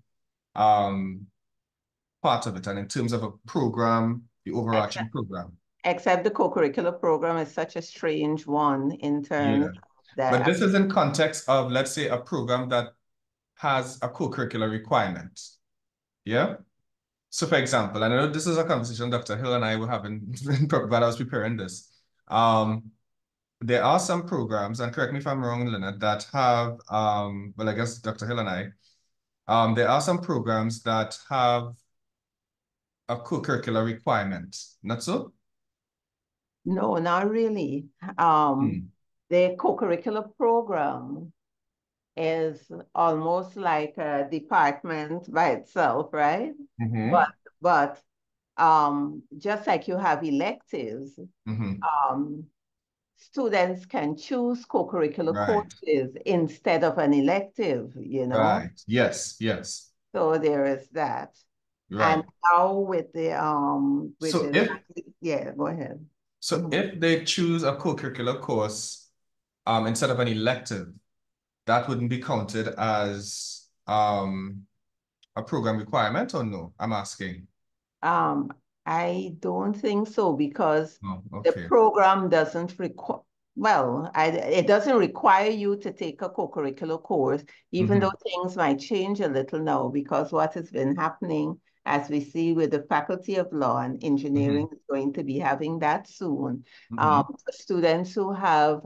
part of it. And in terms of a program, the overarching program. Except the co-curricular program is such a strange one in terms of that. But this is in context of, let's say, a program that has a co-curricular requirement. Yeah. So for example, and I know this is a conversation Dr. Hill and I were having while I was preparing this. There are some programs, and correct me if I'm wrong, Lynette, that have, well, I guess Dr. Hill and I, there are some programs that have a co-curricular requirement, not so? No, not really. The co-curricular program is almost like a department by itself, right? But just like you have electives, students can choose co-curricular courses instead of an elective, Right. Yes. So there is that. Right. And now with the yeah, go ahead. So if they choose a co-curricular course instead of an elective, that wouldn't be counted as a program requirement or no? I'm asking. I don't think so because the program doesn't require, it doesn't require you to take a co-curricular course, even though things might change a little now because what has been happening, as we see with the Faculty of Law and Engineering is going to be having that soon. Students who have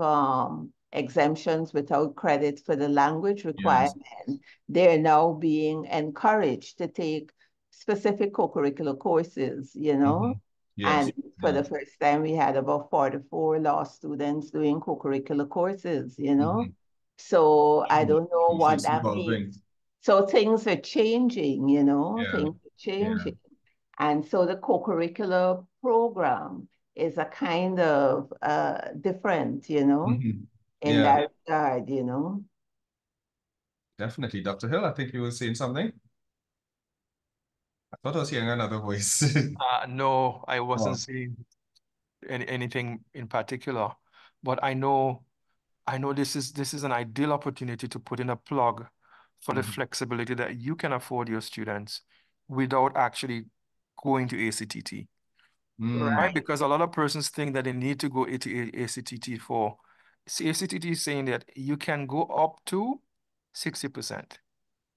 exemptions without credit for the language requirement, they're now being encouraged to take specific co-curricular courses, and for the first time we had about 44 law students doing co-curricular courses, so I don't know what that means. So things are changing, things are changing. And so the co-curricular program is a kind of different, in that regard, Definitely. Dr. Hill, I think you were saying something. I thought I was hearing another voice. No, I wasn't saying anything in particular, but I know this is an ideal opportunity to put in a plug for the flexibility that you can afford your students without actually going to ACTT. Right? Because a lot of persons think that they need to go to ACTT for ACTT is saying that you can go up to 60%.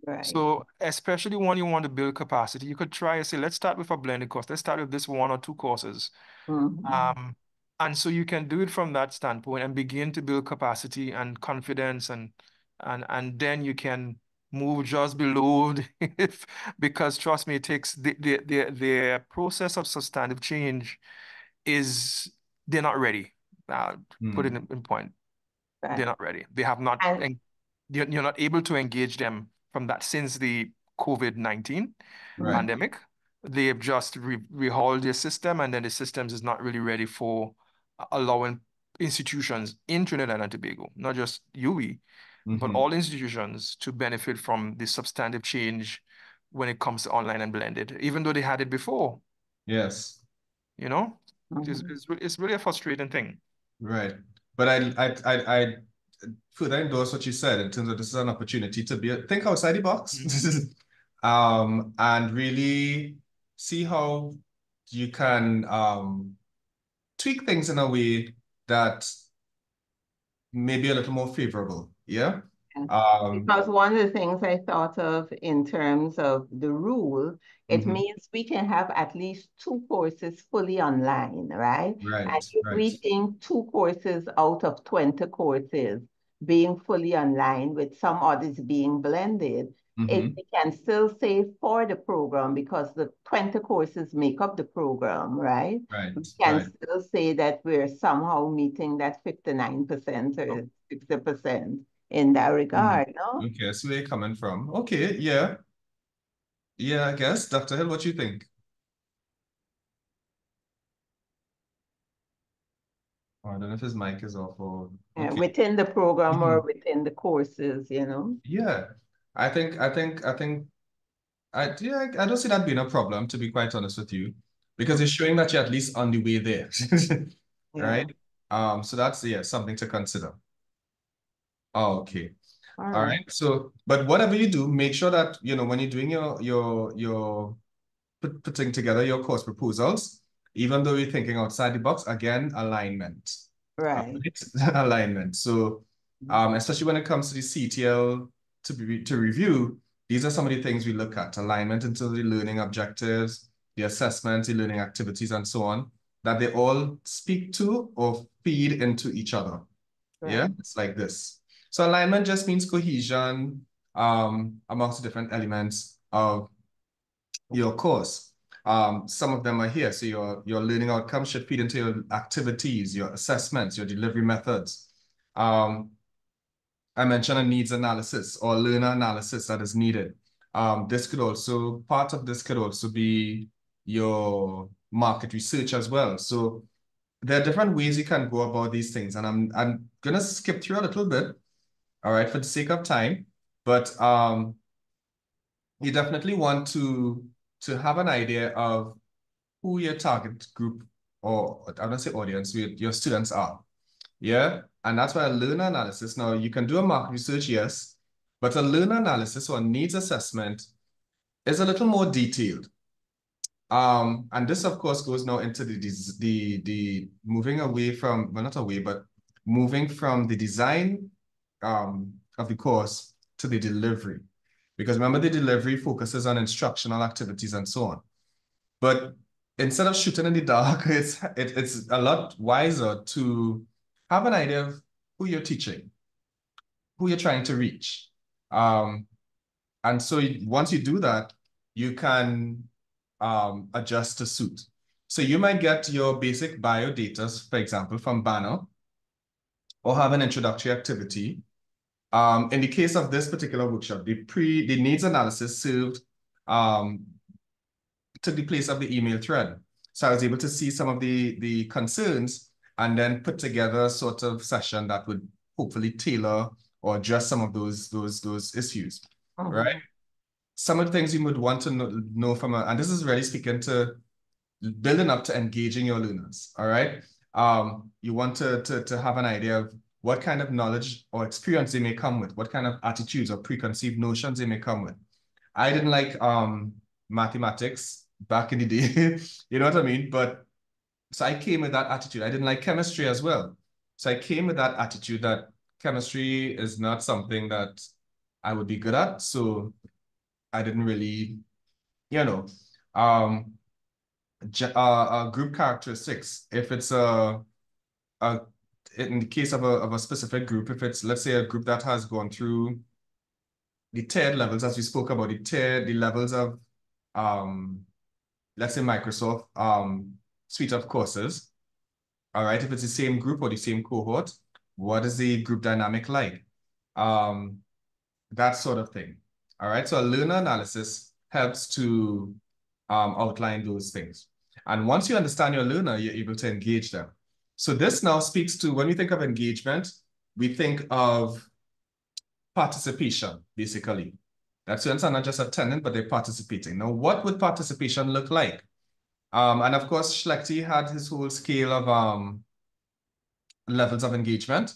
Right. So especially when you want to build capacity, you could try and say, let's start with a blended course. Let's start with this 1 or 2 courses. And so you can do it from that standpoint and begin to build capacity and confidence, and then you can move just below because trust me, it takes the process of substantive change is they're not ready. Put it in point. Right. They're not ready. They have not, you're not able to engage them from that since the COVID-19 pandemic. They've just rehauled their system, and then the systems is not really ready for allowing institutions in Trinidad and Tobago, not just UE, but all institutions to benefit from the substantive change when it comes to online and blended, even though they had it before. Yes. You know, it's really a frustrating thing. Right. But I further endorse what you said in terms of this is an opportunity to think outside the box and really see how you can tweak things in a way that may be a little more favorable. Yeah. Because one of the things I thought of in terms of the rule, it means we can have at least 2 courses fully online, right? And if we think 2 courses out of 20 courses being fully online with some others being blended, we can still say for the program, because the 20 courses make up the program, right? We can still say that we're somehow meeting that 59% or 60%. In that regard, no? Okay, so where you're coming from. Okay, yeah. Yeah, I guess. Dr. Hill, what do you think? Oh, I don't know if his mic is off or... Okay. Within the program or within the courses, you know? Yeah, I don't see that being a problem, to be quite honest with you, because it's showing that you're at least on the way there, right? So that's, something to consider. Okay. All right. So, but whatever you do, make sure that, when you're doing your putting together your course proposals, even though you're thinking outside the box, again, alignment. Right. Alignment. So, especially when it comes to the CTL to review, these are some of the things we look at: alignment into the learning objectives, the assessment, the learning activities, and so on, that they all speak to or feed into each other. Yeah, it's like this. So alignment just means cohesion amongst the different elements of your course. Some of them are here. So your learning outcomes should feed into your activities, your assessments, your delivery methods. I mentioned a needs analysis or learner analysis that is needed. Part of this could also be your market research as well. So there are different ways you can go about these things. And I'm gonna skip through a little bit, all right, for the sake of time. But you definitely want to have an idea of who your target group, or I'm gonna say audience, your students are. Yeah. And that's why a learner analysis. Now you can do a market research, yes, but a learner analysis or needs assessment is a little more detailed. And this, of course, goes now into the moving away from, well, not away, but moving from the design of the course to the delivery. Because remember, the delivery focuses on instructional activities and so on. But instead of shooting in the dark, it's a lot wiser to have an idea of who you're teaching, who you're trying to reach. And so once you do that, you can adjust to suit. So you might get your basic bio data, for example, from Banner, or have an introductory activity. In the case of this particular workshop, the needs analysis served took the place of the email thread. So I was able to see some of the concerns and then put together a sort of session that would hopefully tailor or address some of those issues, right? Some of the things you would want to know from and this is really speaking to building up to engaging your learners, all right? You want to have an idea of what kind of knowledge or experience they may come with, what kind of attitudes or preconceived notions they may come with. I didn't like mathematics back in the day, you know what I mean? But so I came with that attitude. I didn't like chemistry as well. So I came with that attitude that chemistry is not something that I would be good at. So I didn't really, you know, group characteristics. If it's in the case of a specific group, if it's, let's say, a group that has gone through the tiered levels, as we spoke about, the levels of, let's say, Microsoft suite of courses. All right, if it's the same group or the same cohort, what is the group dynamic like? That sort of thing. All right, so a learner analysis helps to outline those things. And once you understand your learner, you're able to engage them. So this now speaks to, when we think of engagement, we think of participation, basically. That students are not just attending, but they're participating. Now, what would participation look like? And of course, Schlechte had his whole scale of levels of engagement,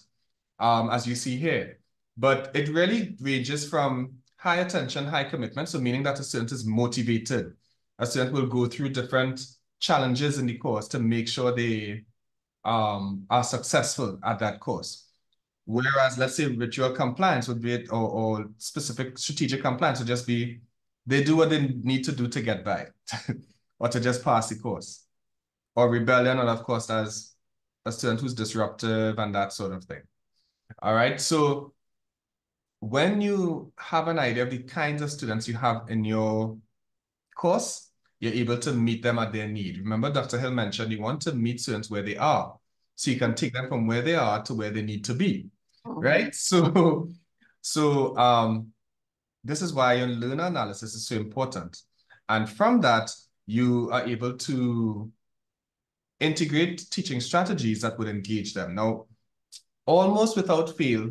as you see here. But it really ranges from high attention, high commitment, so meaning that a student is motivated. A student will go through different challenges in the course to make sure they are successful at that course. Whereas, let's say, ritual compliance would be, or specific strategic compliance would just be, they do what they need to do to get by, or to just pass the course. Or rebellion, and of course, as a student who's disruptive and that sort of thing. All right, so when you have an idea of the kinds of students you have in your course, you're able to meet them at their need. Remember, Dr. Hill mentioned you want to meet students where they are, so you can take them from where they are to where they need to be, right? So this is why your learner analysis is so important. And from that, you are able to integrate teaching strategies that would engage them. Now, almost without fail,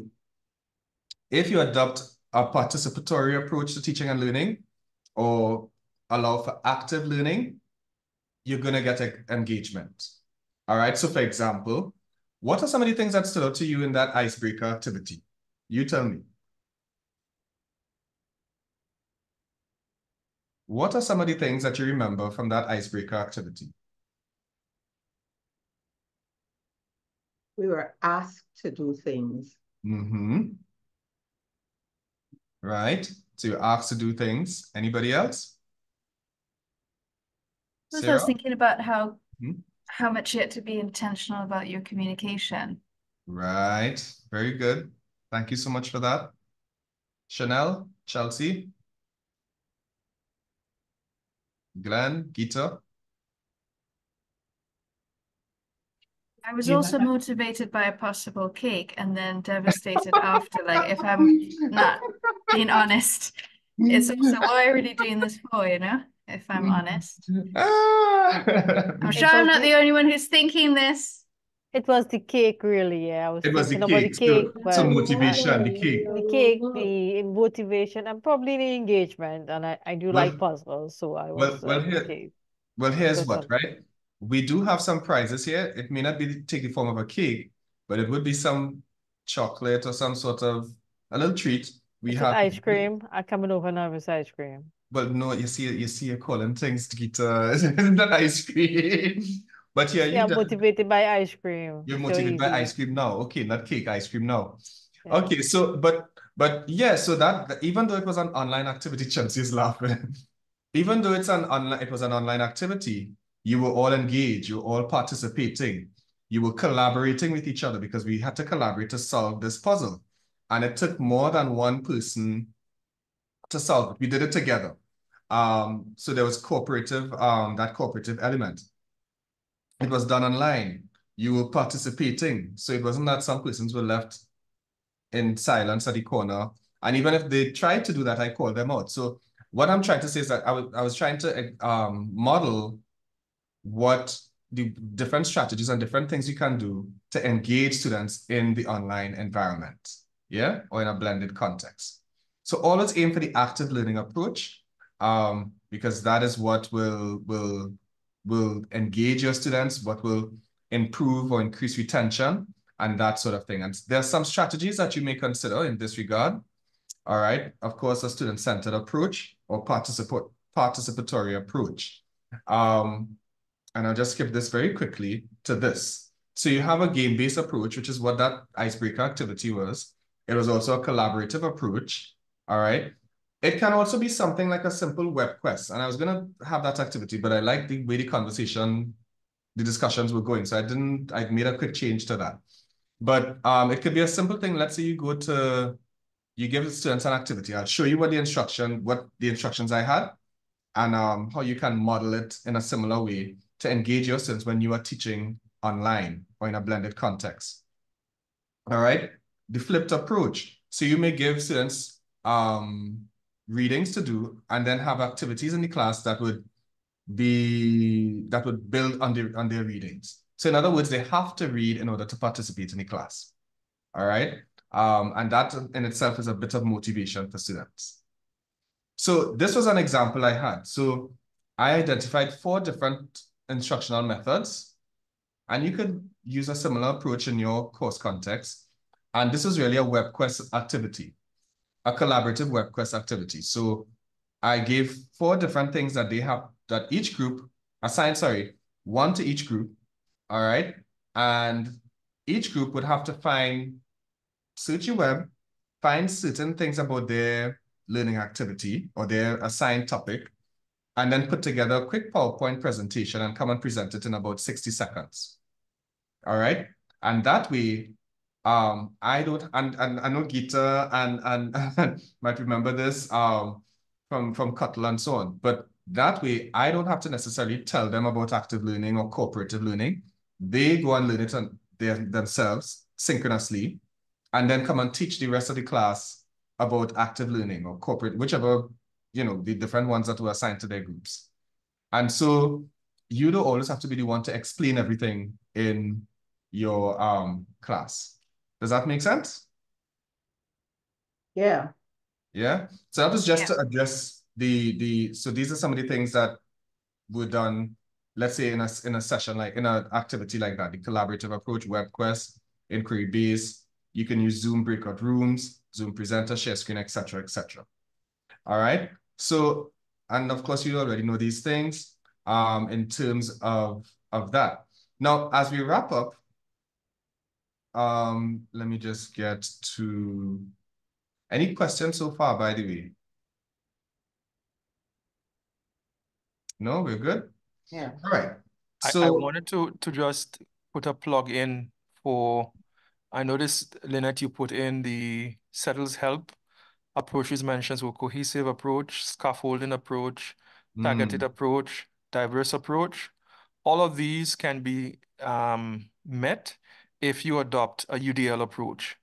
if you adopt a participatory approach to teaching and learning, or allow for active learning, you're going to get engagement. All right, so for example, what are some of the things that stood out to you in that icebreaker activity? You tell me. What are some of the things that you remember from that icebreaker activity? We were asked to do things. Mm-hmm. Right. So you're asked to do things. Anybody else? I was thinking about how much you have to be intentional about your communication. Right. Very good. Thank you so much for that. Chanel, Chelsea, Glenn, Gita. I was also motivated by a possible cake and then devastated after, like, if I'm not being honest. It's also, what are you really doing this for, you know, if I'm honest. I'm sure I'm not the only one who's thinking this. It was the cake, really. Yeah, I was thinking about the cake. So motivation, the cake. The cake, the motivation, and probably the engagement. And I do like puzzles, so I was okay. Well, here's what, right? We do have some prizes here. It may not take the form of a cake, but it would be some chocolate or some sort of a little treat. We have ice cream. I'm coming over now with ice cream. Well, no, you see, you're calling things Gita. It's not ice cream. But yeah, I'm motivated by ice cream. You're motivated by ice cream now. Okay, not cake, ice cream now. Yeah. Okay, so but yeah, so that even though it was an online activity, Chelsea's laughing. Even though it was an online activity, you were all engaged, you were all participating, you were collaborating with each other because we had to collaborate to solve this puzzle. And it took more than one person to solve it. We did it together. So there was that cooperative element. It was done online. You were participating. So it wasn't that some persons were left in silence at the corner. And even if they tried to do that, I called them out. So what I'm trying to say is that I was trying to model what the different strategies and different things you can do to engage students in the online environment, yeah, or in a blended context. So always aim for the active learning approach, because that is what will engage your students, what will improve or increase retention, and that sort of thing. And there are some strategies that you may consider in this regard. All right, of course, a student-centered approach or participatory approach. And I'll just skip this very quickly to this. So you have a game-based approach, which is what that icebreaker activity was. It was also a collaborative approach, all right? It can also be something like a simple web quest. And I was going to have that activity, but I like the way the discussions were going. So I made a quick change to that. But it could be a simple thing. Let's say you give the students an activity. I'll show you what the instructions I had and how you can model it in a similar way to engage your students when you are teaching online or in a blended context. All right, the flipped approach. So you may give students readings to do and then have activities in the class that would build on their readings. So in other words, they have to read in order to participate in the class. All right. And that in itself is a bit of motivation for students. So this was an example I had. So I identified 4 different instructional methods, and you could use a similar approach in your course context. And this is really a web quest activity, a collaborative web quest activity. So I gave 4 different things that that each group assigned, 1 to each group. All right. And each group would have to search your web, find certain things about their learning activity or their assigned topic, and then put together a quick PowerPoint presentation and come and present it in about 60 seconds. All right. And that way, I know Gita and might remember this from Cutler and so on, but that way I don't have to necessarily tell them about active learning or cooperative learning. They go and learn it themselves synchronously, and then come and teach the rest of the class about active learning or corporate, whichever, the different ones that were assigned to their groups. And so you don't always have to be the one to explain everything in your class. Does that make sense? Yeah. Yeah. So that was just to address so these are some of the things that were done, let's say in a session, like in an activity like that, the collaborative approach, web quest, inquiry based. You can use Zoom breakout rooms, Zoom presenter, share screen, etc., etc. All right. So, and of course, you already know these things in terms of that. Now, as we wrap up, let me just get to any questions so far, by the way? No, we're good? Yeah. All right. So I wanted to just put a plug in for, I noticed, Lynette, you put in the settles help approaches mentions were cohesive approach, scaffolding approach, targeted approach, diverse approach. All of these can be met if you adopt a UDL approach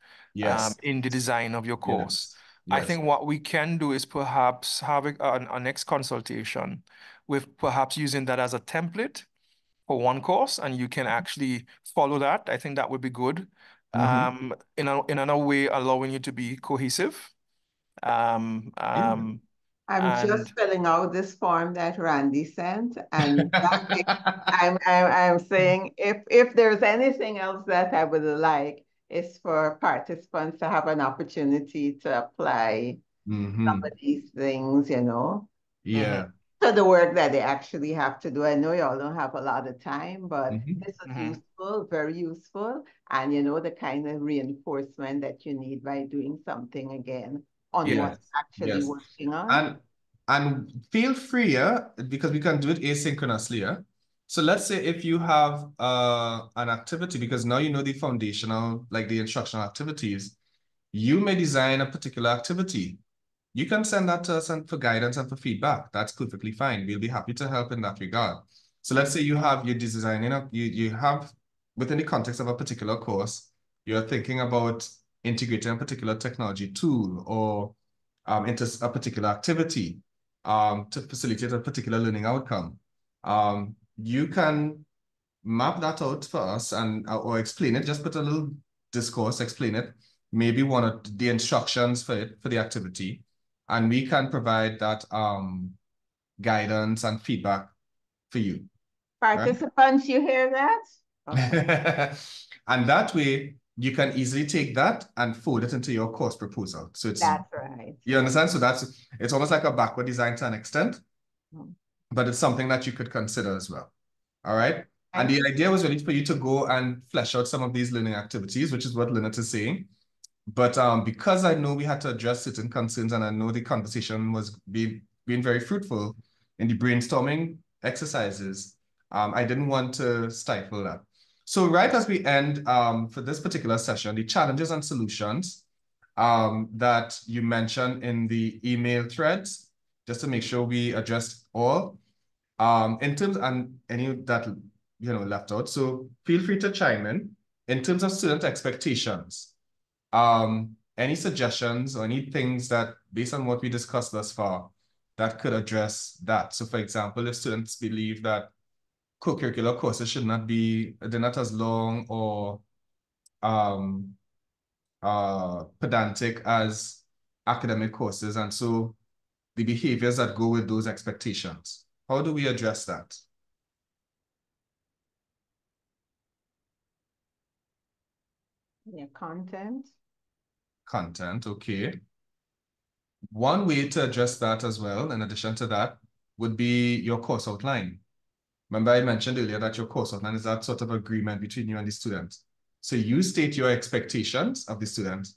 in the design of your course. Yes. I think what we can do is perhaps have a next consultation with perhaps using that as a template for one course, and you can actually follow that. I think that would be good. In a way allowing you to be cohesive. I'm just filling out this form that Randy sent, and I'm saying if there's anything else that I would like is for participants to have an opportunity to apply some of these things, Yeah. to the work that they actually have to do. I know y'all don't have a lot of time, but this is useful, very useful, and the kind of reinforcement that you need by doing something again on what you're actually working on. And feel free, because we can do it asynchronously. So let's say if you have an activity, because now you know the foundational, like the instructional activities, you may design a particular activity. You can send that to us for guidance and for feedback. That's perfectly fine. We'll be happy to help in that regard. So let's say you're designing you have within the context of a particular course, you're thinking about integrating a particular technology tool or into a particular activity to facilitate a particular learning outcome. You can map that out for us and or explain it. Just put a little discourse, explain it. Maybe one of the instructions for the activity, and we can provide that guidance and feedback for you. Participants, you hear that? Okay. And that way, you can easily take that and fold it into your course proposal. So that's right. You understand? So it's almost like a backward design to an extent, but it's something that you could consider as well. All right. And the idea was really for you to go and flesh out some of these learning activities, which is what Lynette is saying. But because I know we had to address certain concerns and I know the conversation was being very fruitful in the brainstorming exercises, I didn't want to stifle that. So right as we end for this particular session, the challenges and solutions that you mentioned in the email threads, just to make sure we address all, in terms and any that left out. So feel free to chime in terms of student expectations. Any suggestions or any things that, based on what we discussed thus far, that could address that? So for example, if students believe that co-curricular courses should not be, they're not as long or pedantic as academic courses, and so the behaviors that go with those expectations, how do we address that? Yeah, content. Content, okay. One way to address that as well, in addition to that, would be your course outline. Remember, I mentioned earlier that your course outline is that sort of agreement between you and the student. So you state your expectations of the student,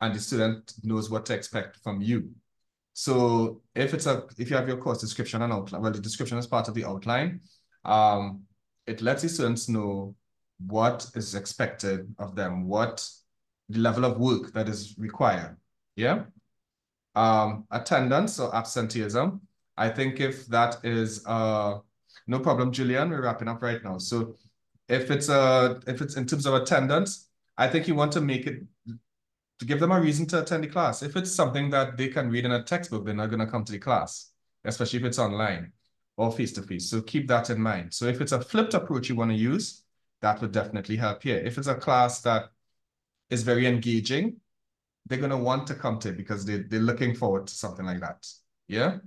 and the student knows what to expect from you. So if you have your course description and outline, well, the description is part of the outline. It lets the students know what is expected of them, what the level of work that is required. Yeah. Attendance or absenteeism. I think if that is no problem, Julian, we're wrapping up right now. So if it's in terms of attendance, I think you want to make it to give them a reason to attend the class. If it's something that they can read in a textbook, they're not going to come to the class, especially if it's online or face-to-face. So keep that in mind. So if it's a flipped approach you want to use, that would definitely help here. If it's a class that is very engaging, they're going to want to come to it because they're looking forward to something like that. Yeah.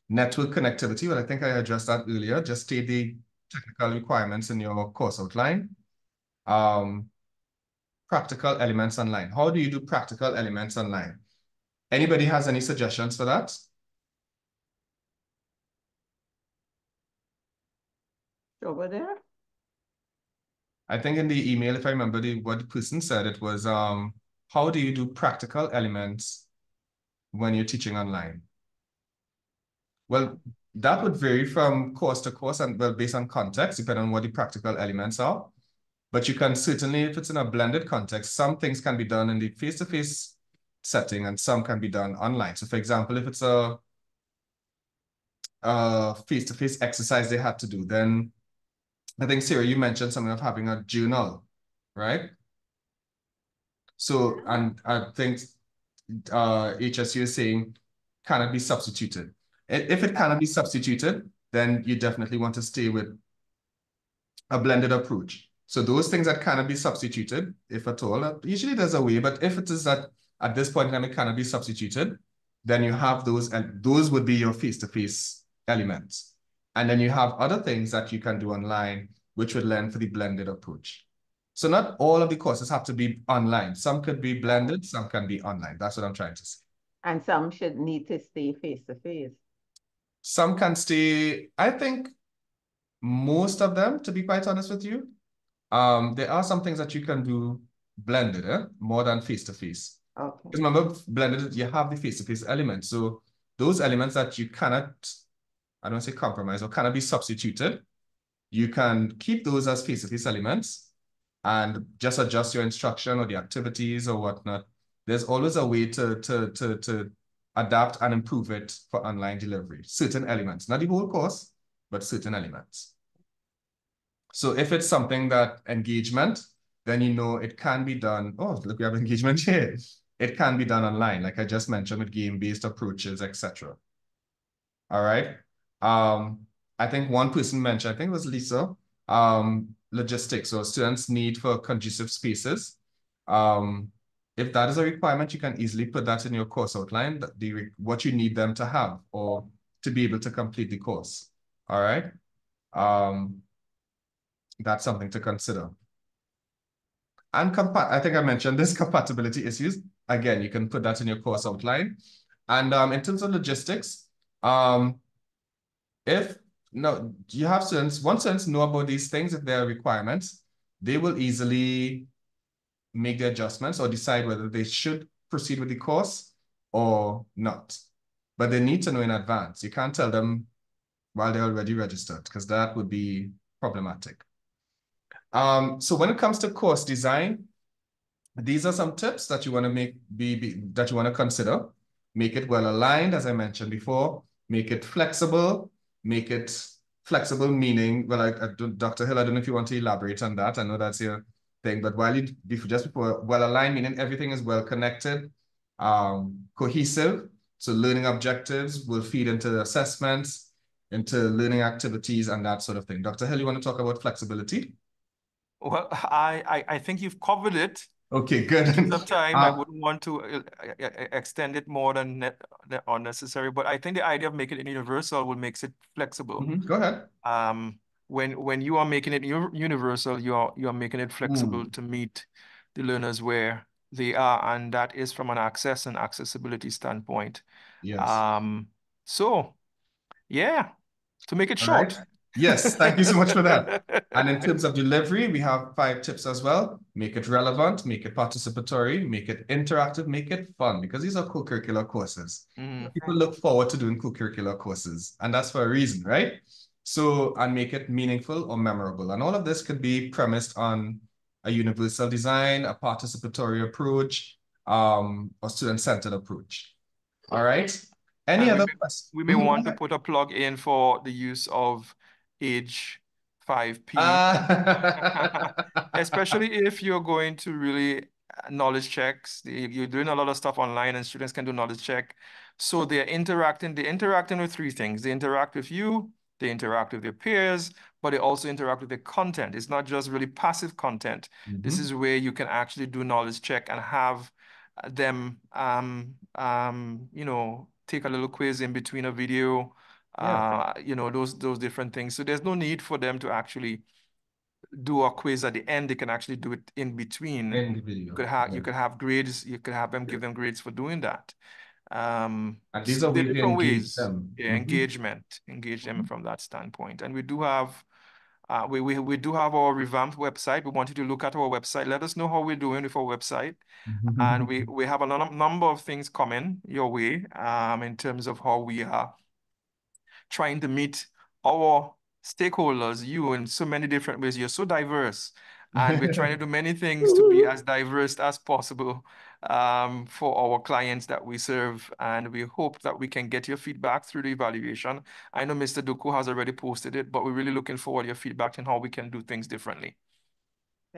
Network connectivity. Well, I think I addressed that earlier. Just state the technical requirements in your course outline. Practical elements online. How do you do practical elements online? Anybody has any suggestions for that? Over there. I think in the email, if I remember what the person said, it was, how do you do practical elements when you're teaching online? Well, that would vary from course to course and well, based on context, depending on what the practical elements are. But you can certainly, if it's in a blended context, some things can be done in the face-to-face setting and some can be done online. So for example, if it's a face-to-face exercise they had to do, then I think, Sarah, you mentioned something of having a journal, right? So, and I think HSU is saying, can it be substituted? If it cannot be substituted, then you definitely want to stay with a blended approach. So those things that cannot be substituted, if at all, usually there's a way, but if it is that at this point in time it cannot be substituted, then you have those, and those would be your face-to-face elements. And then you have other things that you can do online, which would lend for the blended approach. So not all of the courses have to be online. Some could be blended, some can be online. That's what I'm trying to say. And some should need to stay face-to-face. Some can stay, I think most of them, to be quite honest with you, there are some things that you can do blended, more than face-to-face. Okay. Because remember, blended, you have the face-to-face elements. So those elements that you cannot, I don't say compromise, or cannot be substituted, you can keep those as face-to-face elements and just adjust your instruction or the activities or whatnot. There's always a way to adapt and improve it for online delivery. Certain elements, not the whole course, but certain elements. So if it's something that engagement, then you know it can be done. Oh, look, we have engagement here. It can be done online, like I just mentioned, with game-based approaches, etc. All right. I think one person mentioned, I think it was Lisa, logistics or students' need for conducive spaces. If that is a requirement, you can easily put that in your course outline, what you need them to have or to be able to complete the course. All right. That's something to consider. And I think I mentioned this compatibility issues. Again, you can put that in your course outline. And in terms of logistics, if no, you have students, once students know about these things, if there are requirements, they will easily make the adjustments or decide whether they should proceed with the course or not. But they need to know in advance. You can't tell them while they're already registered, because that would be problematic. So when it comes to course design, these are some tips that you want to that you want to consider. Make it well aligned, as I mentioned before. Make it flexible. Make it flexible meaning, well, Dr. Hill, I don't know if you want to elaborate on that. I know that's your thing, but just before well aligned, meaning everything is well connected, cohesive. So learning objectives will feed into assessments, into learning activities, and that sort of thing. Dr. Hill, you want to talk about flexibility? Well, I think you've covered it. Okay, good. Some time I wouldn't want to extend it more than unnecessary, but I think the idea of making it universal will makes it flexible. Go ahead. When you are making it universal, you are making it flexible to meet the learners where they are, and that is from an access and accessibility standpoint. Yes. So yeah, to make it All short. right. Yes, thank you so much for that. And in terms of delivery, we have 5 tips as well. Make it relevant, make it participatory, make it interactive, make it fun, because these are co-curricular courses. People look forward to doing co-curricular courses, and that's for a reason, right? So, and make it meaningful or memorable. And all of this could be premised on a universal design, a participatory approach, or student-centered approach. All right. Any other questions? We may want to put a plug in for the use of age 5P, especially if you're going to really knowledge checks. You're doing a lot of stuff online and students can do knowledge check. So they're interacting with 3 things. They interact with you, they interact with their peers, but they also interact with the content. It's not just really passive content. This is where you can actually do knowledge check and have them, you know, take a little quiz in between a video, you know, those different things. So there's no need for them to actually do a quiz at the end. They can actually do it in between. In the video. You could have grades. You could have them give them grades for doing that. And these are ways different ways. Them. Yeah, engage them from that standpoint. And we do have we do have our revamped website. We want you to look at our website. Let us know how we're doing with our website. And we have a number of things coming your way in terms of how we are trying to meet our stakeholders, you, in so many different ways. You're so diverse. And we're trying to do many things to be as diverse as possible for our clients that we serve. And we hope that we can get your feedback through the evaluation. I know Mr. Duku has already posted it, but we're really looking forward to your feedback and how we can do things differently.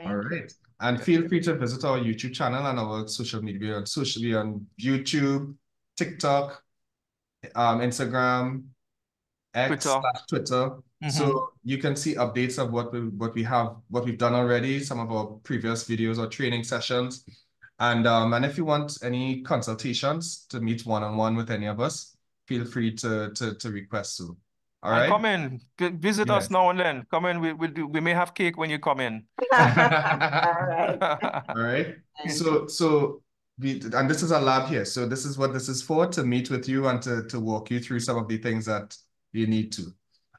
All right. And feel free to visit our YouTube channel and our social media on YouTube, TikTok, Instagram, X/Twitter. So you can see updates of what we've done already, some of our previous videos or training sessions. And if you want any consultations to meet one-on-one with any of us, feel free to request so. All right. Come in, visit us now and then. Come in, we may have cake when you come in. All right. All right. So and this is a lab here. So this is what this is for, to meet with you and to walk you through some of the things that you need to.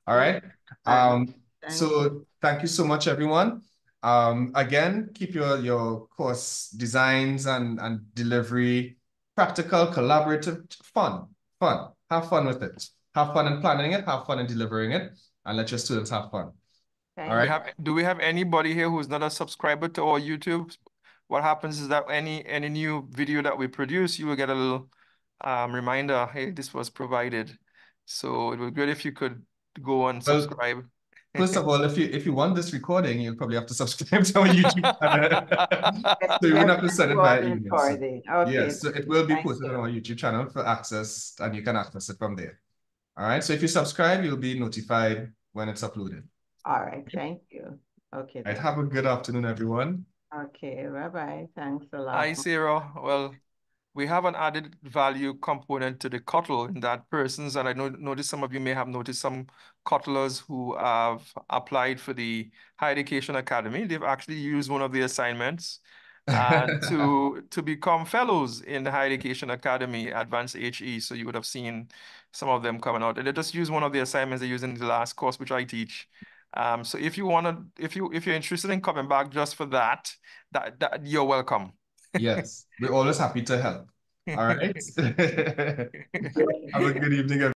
All right. Thank you so much, everyone. Again, keep your course designs and delivery practical, collaborative, fun. Have fun with it. Have fun in planning it, have fun in delivering it, and let your students have fun. All right. Do we have anybody here who's not a subscriber to our YouTube? What happens is that any new video that we produce, you will get a little reminder, hey, this was provided. So it would be great if you could go and subscribe. First of all, if you want this recording, you'll probably have to subscribe to our YouTube channel. So you won't have to send it by email. Okay. Yes, so it will be posted on our YouTube channel for access, and you can access it from there. All right. So if you subscribe, you'll be notified when it's uploaded. All right. Thank you. Okay. All right. Have a good afternoon, everyone. Okay. Bye-bye. Thanks a lot. Hi, Sarah. Well, we have an added value component to the COTL in that persons, and I noticed some of you may have noticed some COTLers who have applied for the Higher Education Academy. They've actually used one of the assignments to become fellows in the Higher Education Academy, Advanced HE. So you would have seen some of them coming out. And they just use one of the assignments they use in the last course, which I teach. So if you're interested in coming back just for that you're welcome. Yes, we're always happy to help. All right. Have a good evening, everyone.